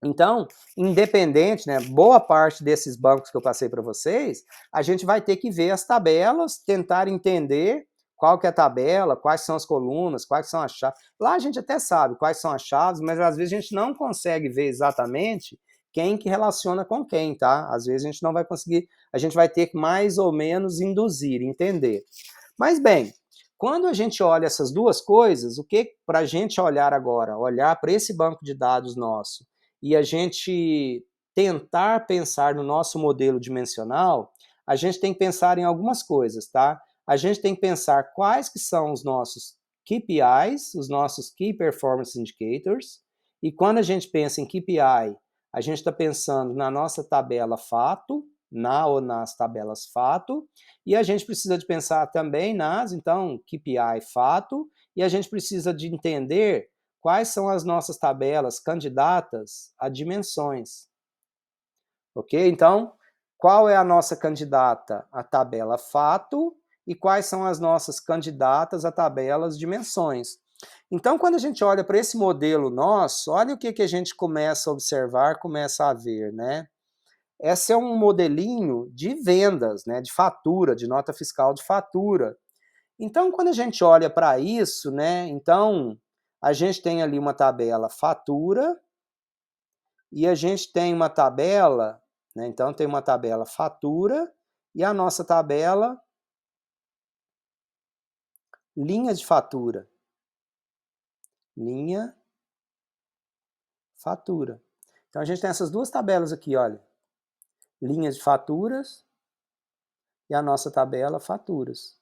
Então, independente, né, boa parte desses bancos que eu passei para vocês, a gente vai ter que ver as tabelas, tentar entender qual que é a tabela, quais são as colunas, quais são as chaves. Lá a gente até sabe quais são as chaves, mas às vezes a gente não consegue ver exatamente quem que relaciona com quem, tá? Às vezes a gente não vai conseguir, a gente vai ter que mais ou menos induzir, entender. Mas bem, quando a gente olha essas duas coisas, o que para a gente olhar agora? Olhar para esse banco de dados nosso e a gente tentar pensar no nosso modelo dimensional, a gente tem que pensar em algumas coisas, tá? A gente tem que pensar quais que são os nossos KPIs, os nossos Key Performance Indicators, e quando a gente pensa em KPI, a gente está pensando na nossa tabela fato, na ou nas tabelas fato, e a gente precisa de pensar também então, KPI fato, e a gente precisa de entender quais são as nossas tabelas candidatas a dimensões. Ok? Então, qual é a nossa candidata à tabela fato e quais são as nossas candidatas a tabelas dimensões. Então, quando a gente olha para esse modelo nosso, olha o que a gente começa a observar, começa a ver, né? Esse é um modelinho de vendas, né, de fatura, de nota fiscal de fatura. Então, quando a gente olha para isso, né, então a gente tem ali uma tabela fatura e a gente tem uma tabela, né, então tem uma tabela fatura e a nossa tabela linha de fatura. Linha fatura. Então a gente tem essas duas tabelas aqui, olha. Linhas de faturas e a nossa tabela faturas.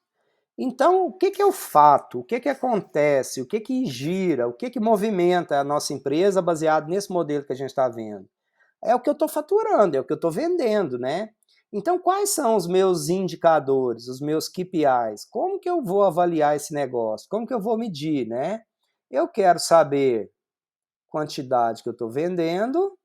Então, o que é o fato? O que acontece? O que gira? O que movimenta a nossa empresa baseado nesse modelo que a gente está vendo? É o que eu estou faturando, é o que eu estou vendendo, né? Então, quais são os meus indicadores, os meus KPIs? Como que eu vou avaliar esse negócio? Como que eu vou medir, né? Eu quero saber quantidade que eu estou vendendo,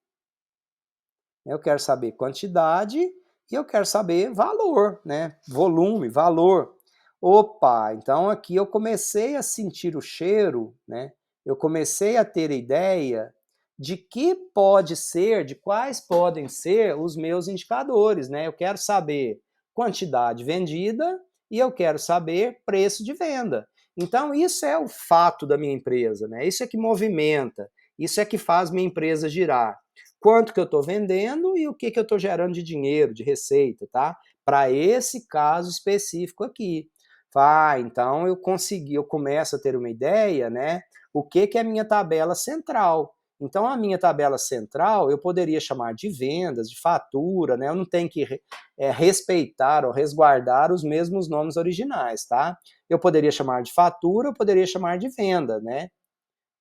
eu quero saber quantidade e eu quero saber valor, né? Volume, valor. Opa, então aqui eu comecei a sentir o cheiro, né? Eu comecei a ter ideia de que pode ser, de quais podem ser os meus indicadores, né? Eu quero saber quantidade vendida e eu quero saber preço de venda. Então isso é o fato da minha empresa, né? Isso é que movimenta, isso é que faz minha empresa girar. Quanto que eu estou vendendo e o que eu estou gerando de dinheiro, de receita, tá? Para esse caso específico aqui. Então eu começo a ter uma ideia, né? O que é a minha tabela central. Então a minha tabela central eu poderia chamar de vendas, de fatura, né? Eu não tenho que respeitar ou resguardar os mesmos nomes originais, tá? Eu poderia chamar de fatura, eu poderia chamar de venda, né?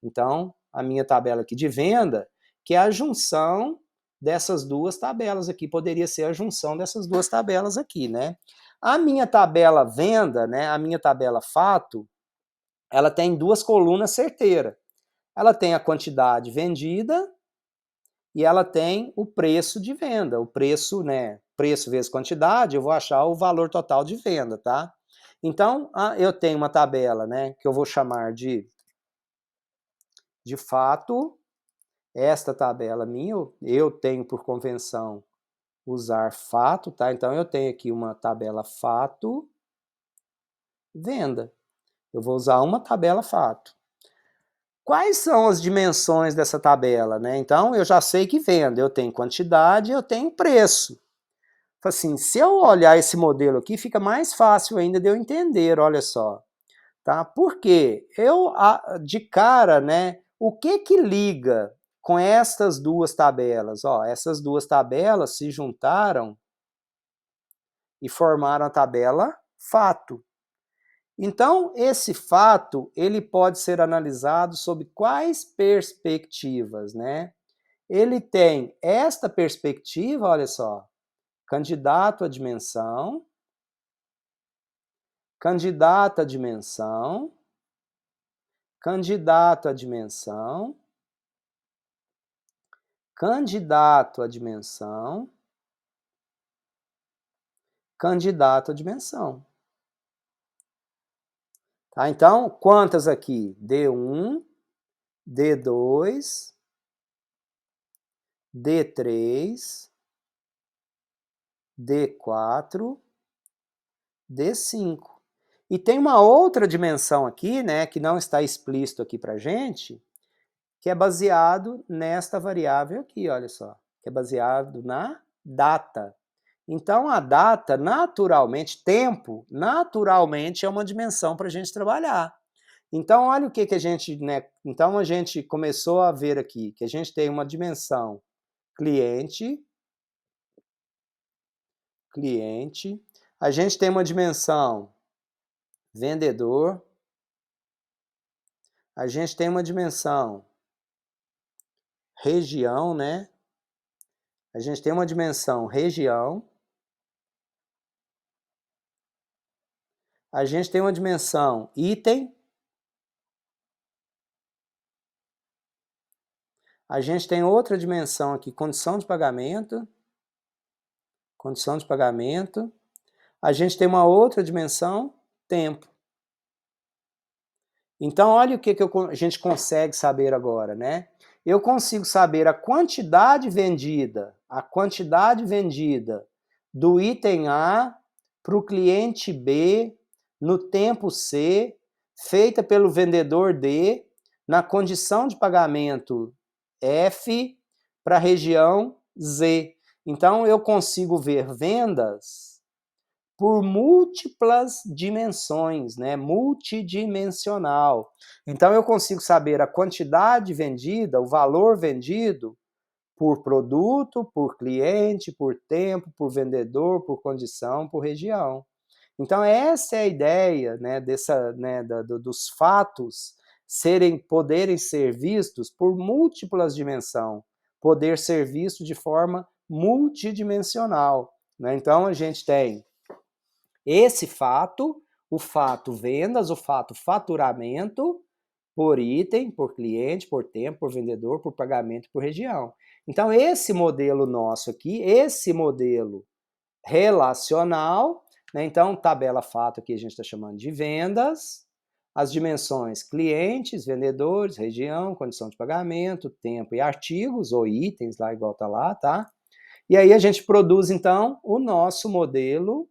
Então a minha tabela aqui de venda, que é a junção dessas duas tabelas aqui, poderia ser a junção dessas duas tabelas aqui, né? A minha tabela venda, né, a minha tabela fato, ela tem duas colunas certeiras. Ela tem a quantidade vendida e ela tem o preço de venda. O preço, né, preço vezes quantidade, eu vou achar o valor total de venda, tá? Então, eu tenho uma tabela, né, que eu vou chamar de fato. Esta tabela minha, eu tenho por convenção usar fato, tá? Então, eu tenho aqui uma tabela fato, venda. Eu vou usar uma tabela fato. Quais são as dimensões dessa tabela, né? Então, eu já sei que venda, eu tenho quantidade, eu tenho preço. Assim, se eu olhar esse modelo aqui, fica mais fácil ainda de eu entender, olha só. Tá? Porque eu, de cara, né, o que liga com estas duas tabelas? Ó, essas duas tabelas se juntaram e formaram a tabela fato. Então, esse fato, ele pode ser analisado sob quais perspectivas, né? Ele tem esta perspectiva, olha só, candidato à dimensão, candidato à dimensão, candidato à dimensão, candidato à dimensão, candidato à dimensão. Tá? Então, quantas aqui? D1, D2, D3, D4, D5. E tem uma outra dimensão aqui, né, que não está explícito aqui para gente, que é baseado nesta variável aqui, olha só, que é baseado na data. Então, a data, naturalmente, tempo, naturalmente é uma dimensão para a gente trabalhar. Então, olha o que a gente, né? Então, a gente começou a ver aqui que a gente tem uma dimensão cliente, cliente, a gente tem uma dimensão vendedor, a gente tem uma dimensão região, né? A gente tem uma dimensão região, a gente tem uma dimensão item, a gente tem outra dimensão aqui, condição de pagamento, a gente tem uma outra dimensão, tempo. Então, olha o que a gente consegue saber agora, né? Eu consigo saber a quantidade vendida do item A para o cliente B no tempo C, feita pelo vendedor D, na condição de pagamento F para a região Z. Então, eu consigo ver vendas por múltiplas dimensões, né? Multidimensional. Então, eu consigo saber a quantidade vendida, o valor vendido por produto, por cliente, por tempo, por vendedor, por condição, por região. Então, essa é a ideia, né, dos fatos poderem ser vistos por múltiplas dimensões, poder ser visto de forma multidimensional. Né? Então, a gente tem esse fato, o fato vendas, o fato faturamento, por item, por cliente, por tempo, por vendedor, por pagamento, por região. Então, esse modelo nosso aqui, esse modelo relacional, né? Então, tabela fato aqui a gente está chamando de vendas, as dimensões clientes, vendedores, região, condição de pagamento, tempo e artigos, ou itens, lá igual tá lá, tá? E aí a gente produz, então, o nosso modelo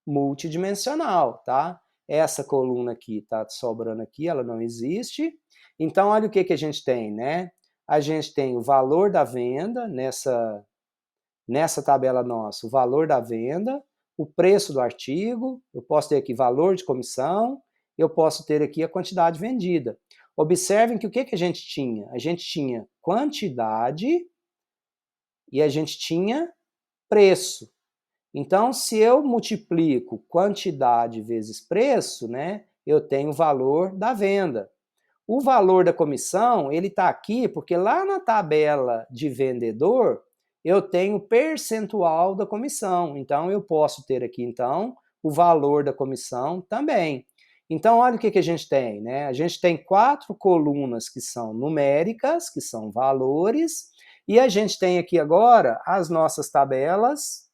multidimensional, tá? Essa coluna aqui tá sobrando aqui, ela não existe. Então, olha o que a gente tem, né? A gente tem o valor da venda nessa tabela nossa, o valor da venda, o preço do artigo, eu posso ter aqui valor de comissão, eu posso ter aqui a quantidade vendida. Observem que o que a gente tinha? A gente tinha quantidade e a gente tinha preço. Então, se eu multiplico quantidade vezes preço, né, eu tenho o valor da venda. O valor da comissão, ele está aqui porque lá na tabela de vendedor, eu tenho percentual da comissão. Então, eu posso ter aqui, então, o valor da comissão também. Então, olha o que a gente tem, né? A gente tem 4 colunas que são numéricas, que são valores, e a gente tem aqui agora as nossas tabelas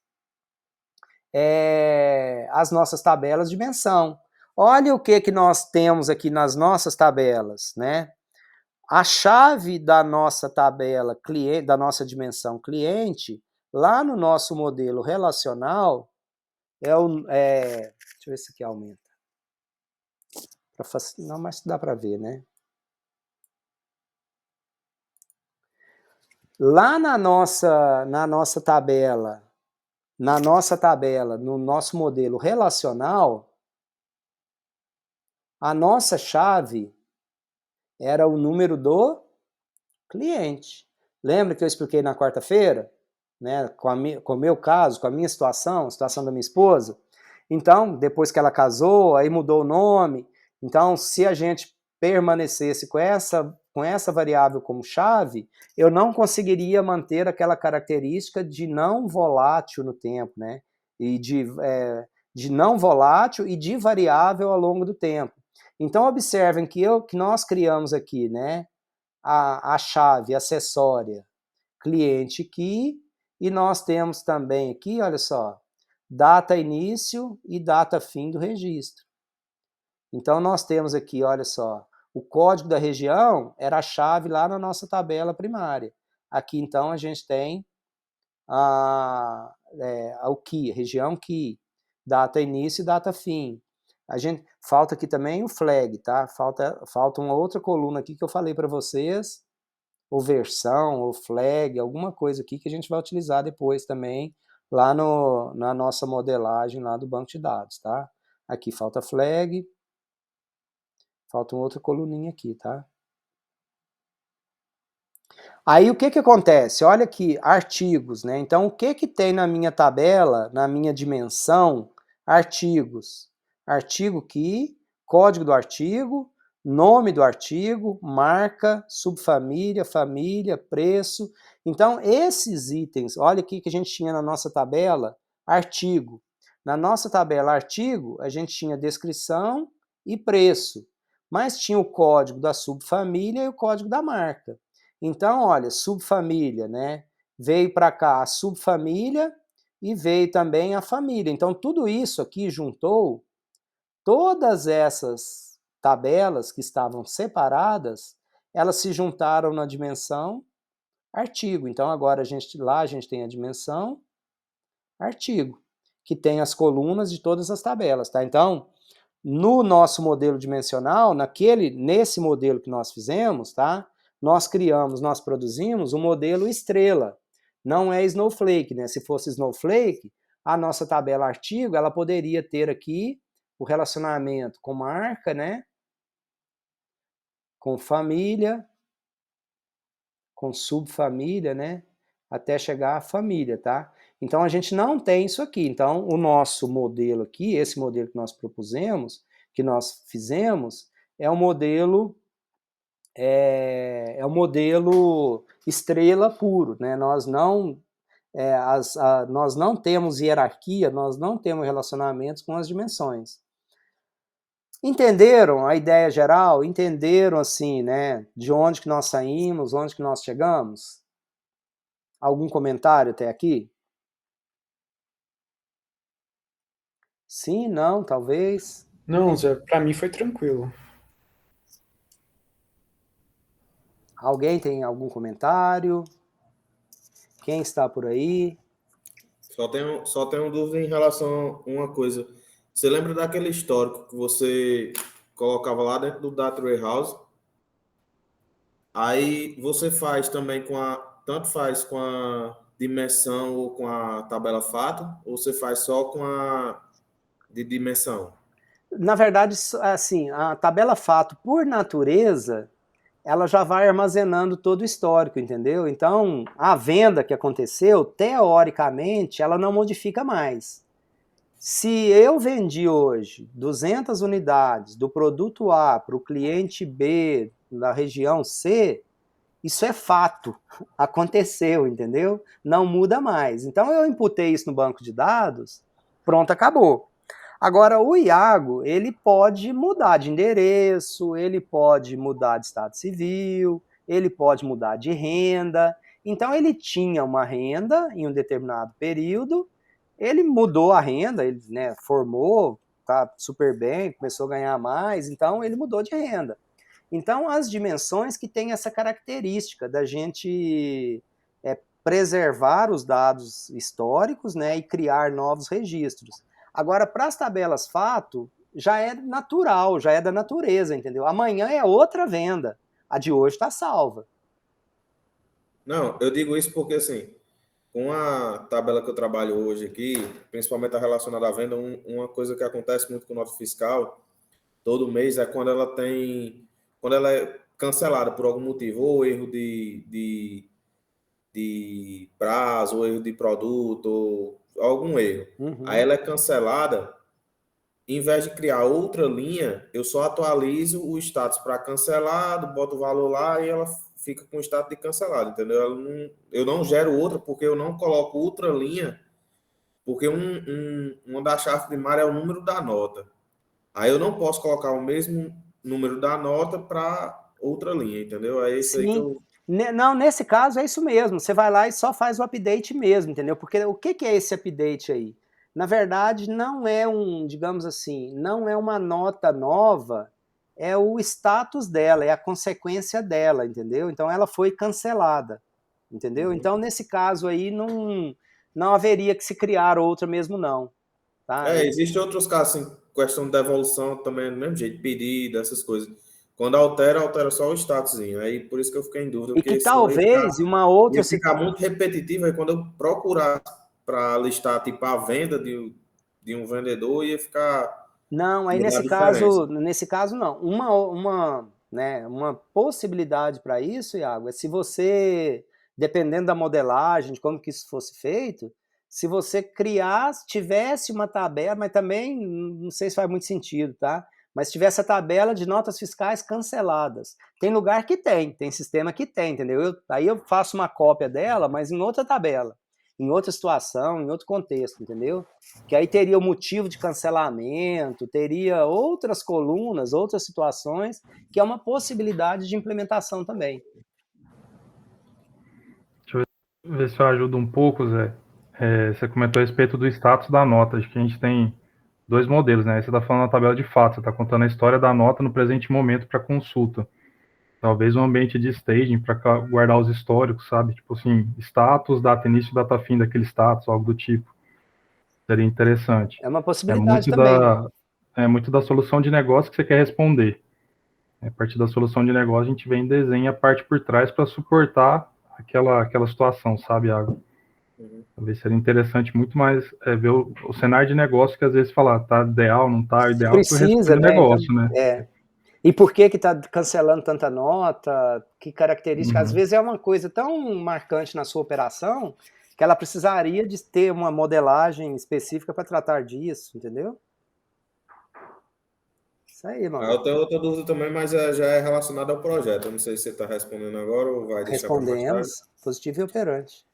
de menção. Olha o que nós temos aqui nas nossas tabelas, né? A chave da nossa tabela cliente, da nossa dimensão cliente, Lá no nosso modelo relacional, deixa eu ver se aqui aumenta. Não, mas dá para ver, né? Lá na nossa tabela, no nosso modelo relacional, a nossa chave era o número do cliente. Lembra que eu expliquei na quarta-feira? Né, com o meu caso, com a minha situação, a situação da minha esposa. Então, depois que ela casou, aí mudou o nome. Então, se a gente permanecesse com essa variável como chave, eu não conseguiria manter aquela característica de não volátil no tempo, né? E de não volátil e de variável ao longo do tempo. Então, observem que nós criamos aqui, né, a chave acessória cliente key, e nós temos também aqui, olha só, data início e data fim do registro. Então nós temos aqui, olha só, o código da região era a chave lá na nossa tabela primária. Aqui então a gente tem o key, região key, data início e data fim. Falta aqui também o flag, tá? Falta uma outra coluna aqui que eu falei para vocês, ou versão, ou flag, alguma coisa aqui que a gente vai utilizar depois também lá na nossa modelagem lá do banco de dados, tá? Aqui falta flag, falta uma outra coluninha aqui, tá? Aí o que acontece? Olha aqui, artigos, né? Então o que tem na minha tabela, na minha dimensão, artigos? Artigo key, código do artigo, nome do artigo, marca, subfamília, família, preço. Então esses itens, olha aqui que a gente tinha na nossa tabela, artigo. Na nossa tabela artigo, a gente tinha descrição e preço, mas tinha o código da subfamília e o código da marca. Então, olha, subfamília, né? Veio para cá a subfamília e veio também a família. Então, tudo isso aqui juntou todas essas tabelas que estavam separadas, elas se juntaram na dimensão artigo. Então, agora a gente tem a dimensão artigo, que tem as colunas de todas as tabelas, tá? Então, no nosso modelo dimensional, nesse modelo que nós fizemos, tá? Nós produzimos um modelo estrela. Não é Snowflake, né? Se fosse Snowflake, a nossa tabela artigo, ela poderia ter aqui o relacionamento com marca, né? Com família, com subfamília, né? Até chegar à família, tá? Então a gente não tem isso aqui. Então o nosso modelo aqui, esse modelo que nós propusemos, que nós fizemos, é um modelo estrela puro, né? Nós não temos hierarquia, nós não temos relacionamentos com as dimensões. Entenderam a ideia geral? Entenderam assim, né? De onde que nós saímos, onde que nós chegamos? Algum comentário até aqui? Sim, não, talvez. Não, Zé, pra mim foi tranquilo. Alguém tem algum comentário? Quem está por aí? Só tenho dúvida em relação a uma coisa. Você lembra daquele histórico que você colocava lá dentro do Data Warehouse? Aí você faz também tanto faz com a dimensão ou com a tabela fato, ou você faz só com a de dimensão? Na verdade, assim, a tabela fato, por natureza, ela já vai armazenando todo o histórico, entendeu? Então, a venda que aconteceu, teoricamente, ela não modifica mais. Se eu vendi hoje 200 unidades do produto A para o cliente B da região C, isso é fato, aconteceu, entendeu? Não muda mais. Então eu imputei isso no banco de dados, pronto, acabou. Agora o Iago, ele pode mudar de endereço, ele pode mudar de estado civil, ele pode mudar de renda. Então ele tinha uma renda em um determinado período, ele mudou a renda, ele, né, formou, tá super bem, começou a ganhar mais, então ele mudou de renda. Então, as dimensões que têm essa característica da gente preservar os dados históricos, né, e criar novos registros. Agora, para as tabelas fato, já é natural, já é da natureza, entendeu? Amanhã é outra venda, a de hoje está salva. Não, eu digo isso porque, assim, com a tabela que eu trabalho hoje aqui, principalmente a relacionada à venda, uma coisa que acontece muito com nota fiscal, todo mês, é quando ela é cancelada por algum motivo, ou erro de prazo, ou erro de produto, ou algum erro. Aí ela é cancelada, em vez de criar outra linha, eu só atualizo o status para cancelado, boto o valor lá e ela fica com o status de cancelado, entendeu? Eu não gero outra porque eu não coloco outra linha, porque uma das chaves primárias é o número da nota. Aí eu não posso colocar o mesmo número da nota para outra linha, entendeu? É isso aí que Sim. eu... Não, nesse caso é isso mesmo. Você vai lá e só faz o update mesmo, entendeu? Porque o que é esse update aí? Na verdade, não é digamos assim, não é uma nota nova, é o status dela, é a consequência dela, entendeu? Então ela foi cancelada, entendeu? Então nesse caso aí não haveria que se criar outra mesmo não, tá? Existem outros casos, assim, questão de devolução também, do mesmo jeito, pedido, essas coisas. Quando altera só o statuszinho. Aí por isso que eu fiquei em dúvida, E que porque senão talvez uma outra ia ficar muito repetitivo. Aí quando eu procurar para listar tipo a venda de um vendedor, Não, aí ia dar diferença. nesse caso não. Uma possibilidade para isso, Iago, é se você, dependendo da modelagem, de como que isso fosse feito, se você criasse, tivesse uma tabela, mas também não sei se faz muito sentido, tá? Mas tivesse a tabela de notas fiscais canceladas. Tem lugar que tem sistema que tem, entendeu? Aí eu faço uma cópia dela, mas em outra tabela, em outra situação, em outro contexto, entendeu? Que aí teria o motivo de cancelamento, teria outras colunas, outras situações, que é uma possibilidade de implementação também. Deixa eu ver se eu ajudo um pouco, Zé. Você comentou a respeito do status da nota. Acho que a gente tem dois modelos, né? Você está falando na tabela de fato, você está contando a história da nota no presente momento para consulta. Talvez um ambiente de staging para guardar os históricos, sabe? Tipo assim, status, data início, data fim daquele status, algo do tipo. Seria interessante. É uma É possibilidade muito também. muito da solução de negócio que você quer responder. A partir da solução de negócio, a gente vem e desenha a parte por trás para suportar aquela situação, sabe, Iago? Talvez seria interessante muito mais ver o cenário de negócio que às vezes falar, tá ideal, não tá ideal, tu Precisa, responde o né? Então, negócio, né? E por que está cancelando tanta nota? Que característica? Às Uhum. vezes é uma coisa tão marcante na sua operação que ela precisaria de ter uma modelagem específica para tratar disso, entendeu? Isso aí, Eu mano. tenho outra dúvida também, mas já é relacionada ao projeto. Eu não sei se você está respondendo agora ou vai deixar para mais tarde. Respondemos, positivo e operante.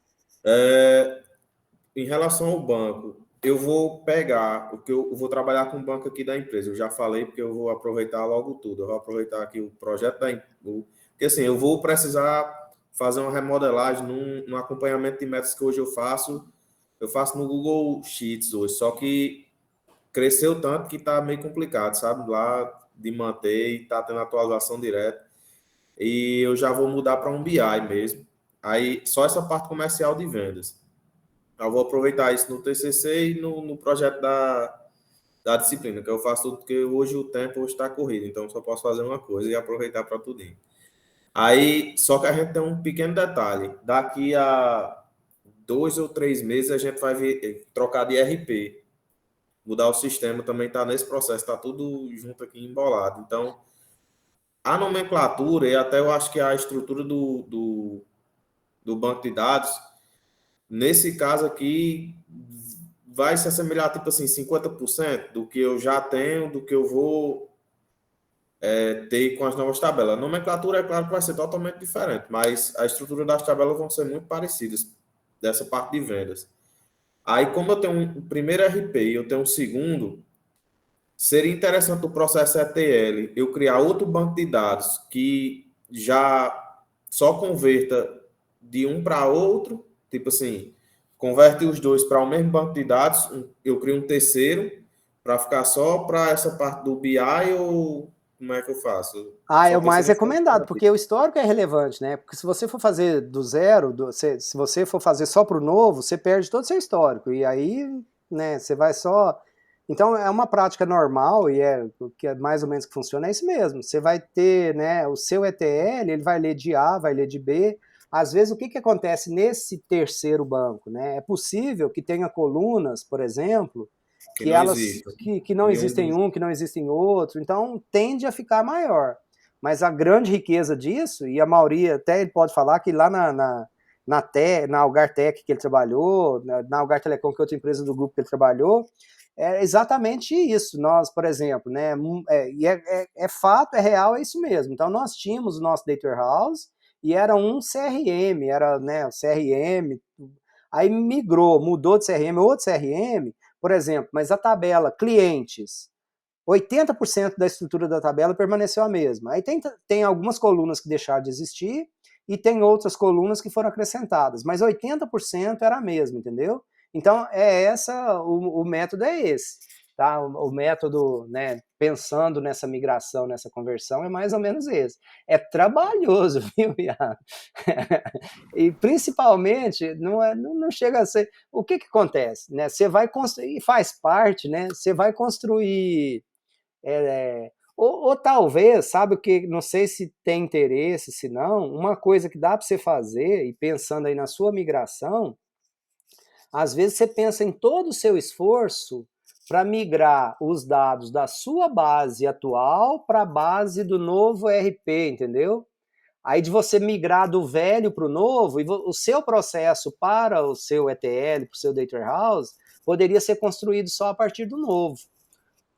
Em relação ao banco, eu vou pegar, porque eu vou trabalhar com o banco aqui da empresa. Eu já falei, porque eu vou aproveitar logo tudo. Eu vou aproveitar aqui o projeto da empresa. Porque assim, eu vou precisar fazer uma remodelagem no acompanhamento de metas que hoje eu faço. Eu faço no Google Sheets hoje, só que cresceu tanto que está meio complicado, sabe? Lá de manter e está tendo atualização direta. E eu já vou mudar para um BI mesmo. Aí, só essa parte comercial de vendas. Eu vou aproveitar isso no TCC e no projeto da disciplina, que eu faço tudo, porque hoje o tempo está corrido, então só posso fazer uma coisa e aproveitar para tudo. Aí, só que a gente tem um pequeno detalhe. Daqui a 2 ou 3 meses a gente vai trocar de RP. Mudar o sistema também está nesse processo, está tudo junto aqui embolado. Então, a nomenclatura e até eu acho que a estrutura do banco de dados, nesse caso aqui, vai se assemelhar, tipo assim, 50% do que eu já tenho, do que eu vou ter com as novas tabelas. A nomenclatura, é claro que vai ser totalmente diferente, mas a estrutura das tabelas vão ser muito parecidas, dessa parte de vendas. Aí, como eu tenho um primeiro RP e eu tenho um segundo, seria interessante o processo ETL eu criar outro banco de dados que já só converta de um para outro, tipo assim, converte os dois para o mesmo banco de dados, eu crio um terceiro para ficar só para essa parte do BI ou como é que eu faço? É o Só mais pensei recomendado, porque o histórico é relevante, né? Porque se você for fazer do zero, se você for fazer só para o novo, você perde todo o seu histórico. E aí, né, você vai só. Então é uma prática normal e o que é mais ou menos que funciona é isso mesmo. Você vai ter, né, o seu ETL, ele vai ler de A, vai ler de B. Às vezes, o que acontece nesse terceiro banco, né? É possível que tenha colunas, por exemplo, que que não elas existe. que não E um existem em dos... um, que não existem em outro, então tende a ficar maior. Mas a grande riqueza disso, e a maioria, até ele pode falar que lá na Algartec que ele trabalhou, na Algar Telecom, que é outra empresa do grupo que ele trabalhou, é exatamente isso. Nós, por exemplo, né, é fato, é real, é isso mesmo. Então nós tínhamos o nosso Data Warehouse e era um CRM, era, né, o CRM, aí migrou, mudou de CRM, outro CRM, por exemplo, mas a tabela clientes, 80% da estrutura da tabela permaneceu a mesma. Aí tem algumas colunas que deixaram de existir e tem outras colunas que foram acrescentadas, mas 80% era a mesma, entendeu? Então, o método é esse. Tá? O método, né, pensando nessa migração, nessa conversão, é mais ou menos esse. É trabalhoso, viu, Iago? E principalmente, não chega a ser... O que acontece? Né? Você vai construir, faz parte, né? Você vai construir... ou talvez, sabe o que? Não sei se tem interesse, se não, uma coisa que dá para você fazer, e pensando aí na sua migração, às vezes você pensa em todo o seu esforço para migrar os dados da sua base atual para a base do novo ERP, entendeu? Aí de você migrar do velho para o novo, e o seu processo para o seu ETL, para o seu Data Warehouse, poderia ser construído só a partir do novo.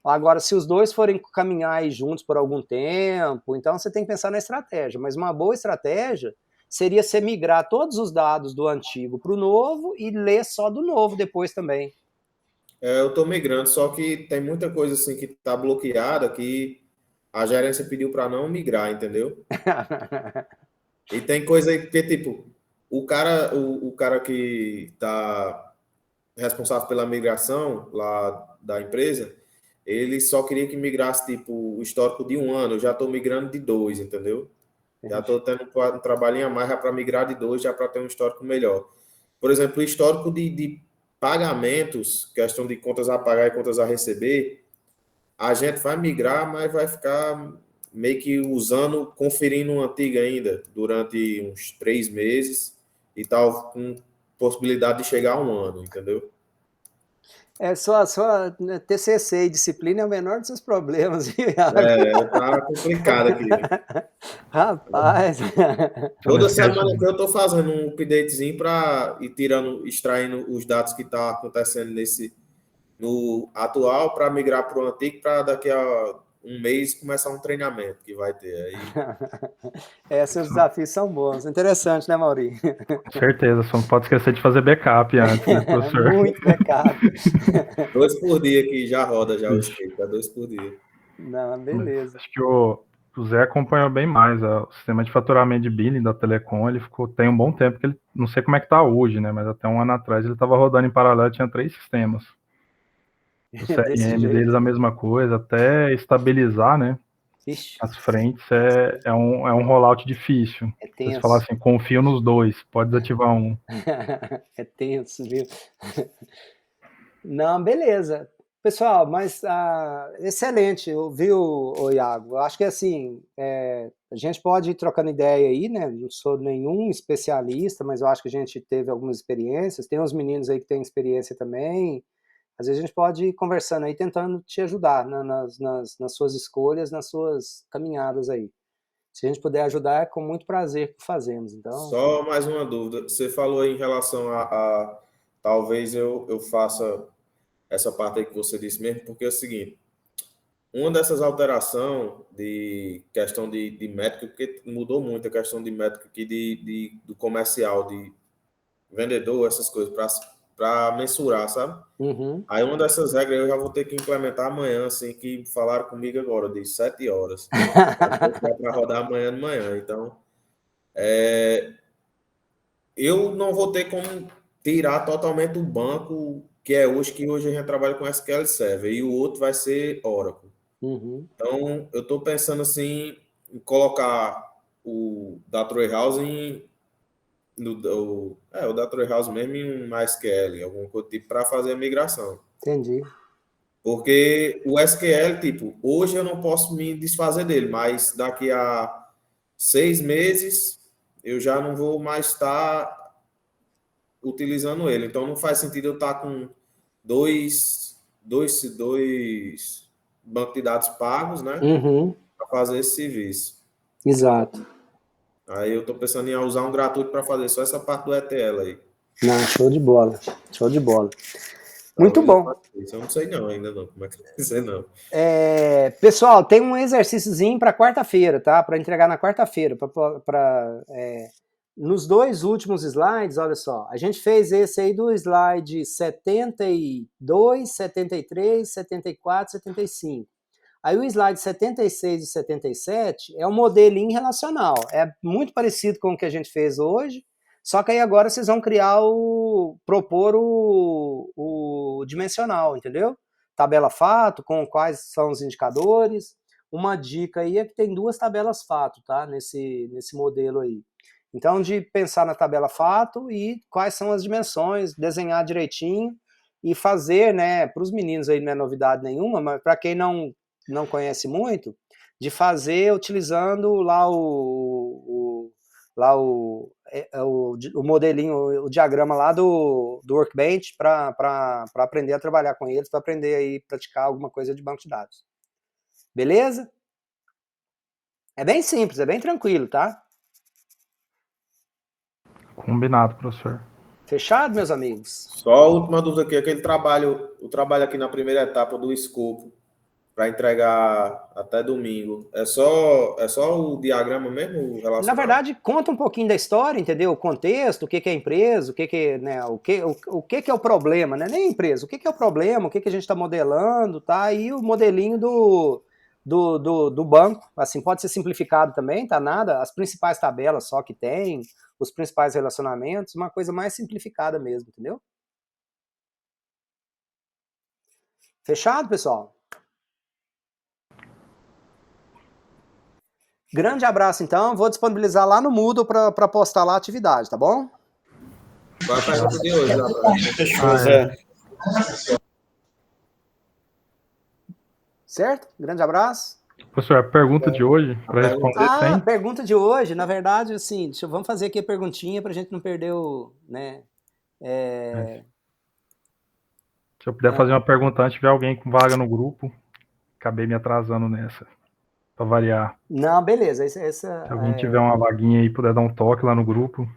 Agora, se os dois forem caminhar aí juntos por algum tempo, então você tem que pensar na estratégia. Mas uma boa estratégia seria você migrar todos os dados do antigo para o novo e ler só do novo depois também. Eu estou migrando, só que tem muita coisa assim que está bloqueada que a gerência pediu para não migrar, entendeu? E tem coisa aí que, tipo, o cara que está responsável pela migração lá da empresa, ele só queria que migrasse, tipo, o histórico de um ano. Eu já estou migrando de 2, entendeu? Já estou tendo um trabalhinho a mais já para migrar de 2, já para ter um histórico melhor. Por exemplo, o histórico de pagamentos, questão de contas a pagar e contas a receber, a gente vai migrar, mas vai ficar meio que usando, conferindo uma antiga ainda, durante uns 3 meses e tal, com possibilidade de chegar a um ano, entendeu? Sua TCC e disciplina é o menor dos seus problemas, viu, Iago? Tá complicado aqui. Rapaz. Só não Toda esquece semana que eu estou fazendo um updatezinho para ir extraindo os dados que tá acontecendo no atual para migrar para o antigo, para daqui a um mês começar um treinamento que vai ter aí. Seus desafios são bons. Interessante, né, Maurinho? com certeza, só não pode esquecer de fazer backup antes, né, professor? Muito backup. 2 por dia que já roda já o script, tá 2 por dia. Não, beleza. Acho que o Zé acompanhou bem mais o sistema de faturamento de billing da Telecom. Ele tem um bom tempo que ele, não sei como é que tá hoje, né? Mas até um ano atrás ele estava rodando em paralelo, tinha 3 sistemas. O Desse CRM jeito. deles a mesma coisa, até estabilizar, né? Ixi, As frentes é um rollout difícil. é Vocês falam tenso. assim, confio nos dois, pode desativar um. É tenso, viu? Não, beleza. Pessoal, mas excelente, viu, Iago? Eu acho que assim, a gente pode ir trocando ideia aí, né? Não sou nenhum especialista, mas eu acho que a gente teve algumas experiências. Tem uns meninos aí que têm experiência também. Às vezes a gente pode ir conversando aí, tentando te ajudar nas suas escolhas, nas suas caminhadas aí. Se a gente puder ajudar, é com muito prazer que fazemos. Então, Só mais uma dúvida. Você falou aí em relação talvez eu faça essa parte aí que você disse mesmo, porque é o seguinte, uma dessas alterações de questão de métrica, porque mudou muito a questão de métrica aqui do comercial, de vendedor, essas coisas, para mensurar, sabe? uhum. Aí uma dessas regras eu já vou ter que implementar amanhã, assim, que falaram comigo agora, de 7 horas. Para rodar amanhã de manhã. Então, eu não vou ter como tirar totalmente o banco que é hoje, que hoje a gente trabalha com SQL Server, e o outro vai ser Oracle. Uhum. Então, eu estou pensando assim em colocar o Data Warehouse o Data Warehouse mesmo em um MySQL, alguma coisa tipo, para fazer a migração. Entendi. Porque o SQL, tipo, hoje eu não posso me desfazer dele, mas daqui a 6 meses eu já não vou mais estar utilizando ele. Então não faz sentido eu estar com dois bancos de dados pagos, né? Uhum. Para fazer esse serviço. Exato. Aí eu estou pensando em usar um gratuito para fazer só essa parte do ETL aí. Não, show de bola. Show de bola. Muito bom. Eu não sei não, ainda não. Como é que vai ser, não? Pessoal, tem um exercíciozinho para quarta-feira, tá? Para entregar na quarta-feira. Nos 2 últimos slides, olha só. A gente fez esse aí do slide 72, 73, 74, 75. Aí o slide 76 e 77 é um modelinho relacional. É muito parecido com o que a gente fez hoje, só que aí agora vocês vão propor o dimensional, entendeu? Tabela fato, com quais são os indicadores. Uma dica aí é que tem 2 tabelas fato, tá? Nesse modelo aí. Então, de pensar na tabela fato e quais são as dimensões, desenhar direitinho e fazer, né? Para os meninos aí não é novidade nenhuma, mas para quem não conhece muito, de fazer utilizando lá o modelinho, o diagrama lá do Workbench para aprender a trabalhar com eles, para aprender aí praticar alguma coisa de banco de dados. Beleza? É bem simples, é bem tranquilo, tá? Combinado, professor. Fechado, meus amigos? Só a última dúvida aqui, o trabalho aqui na primeira etapa do escopo, para entregar até domingo, é só o diagrama mesmo relacionado? Na verdade, conta um pouquinho da história, entendeu? O contexto, o que é a empresa, o que é o problema, né? Nem a empresa, o que é o problema, o que a gente está modelando, tá? E o modelinho do banco, assim, pode ser simplificado também, tá? Nada, as principais tabelas só que tem, os principais relacionamentos, uma coisa mais simplificada mesmo, entendeu? Fechado, pessoal? Grande abraço, então. Vou disponibilizar lá no Moodle para postar lá a atividade, tá bom? Qual a pergunta de hoje, Gabriel? Fechou, Zé. Certo? Grande abraço. Professor, a pergunta de hoje, para responder sem... Pergunta de hoje, na verdade, assim, vamos fazer aqui a perguntinha para a gente não perder o, né? Se eu puder fazer uma pergunta antes, tiver alguém com vaga no grupo, acabei me atrasando nessa, para variar. Não, beleza. Se alguém tiver uma vaguinha aí, puder dar um toque lá no grupo.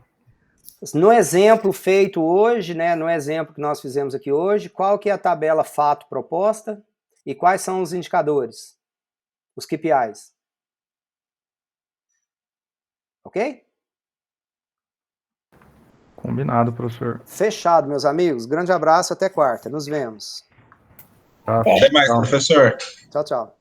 No exemplo feito hoje, né, no exemplo que nós fizemos aqui hoje, qual que é a tabela fato proposta e quais são os indicadores? Os KPIs. Ok? Combinado, professor. Fechado, meus amigos. Grande abraço, até quarta. Nos vemos. Tá. Até mais, professor. Tchau, tchau.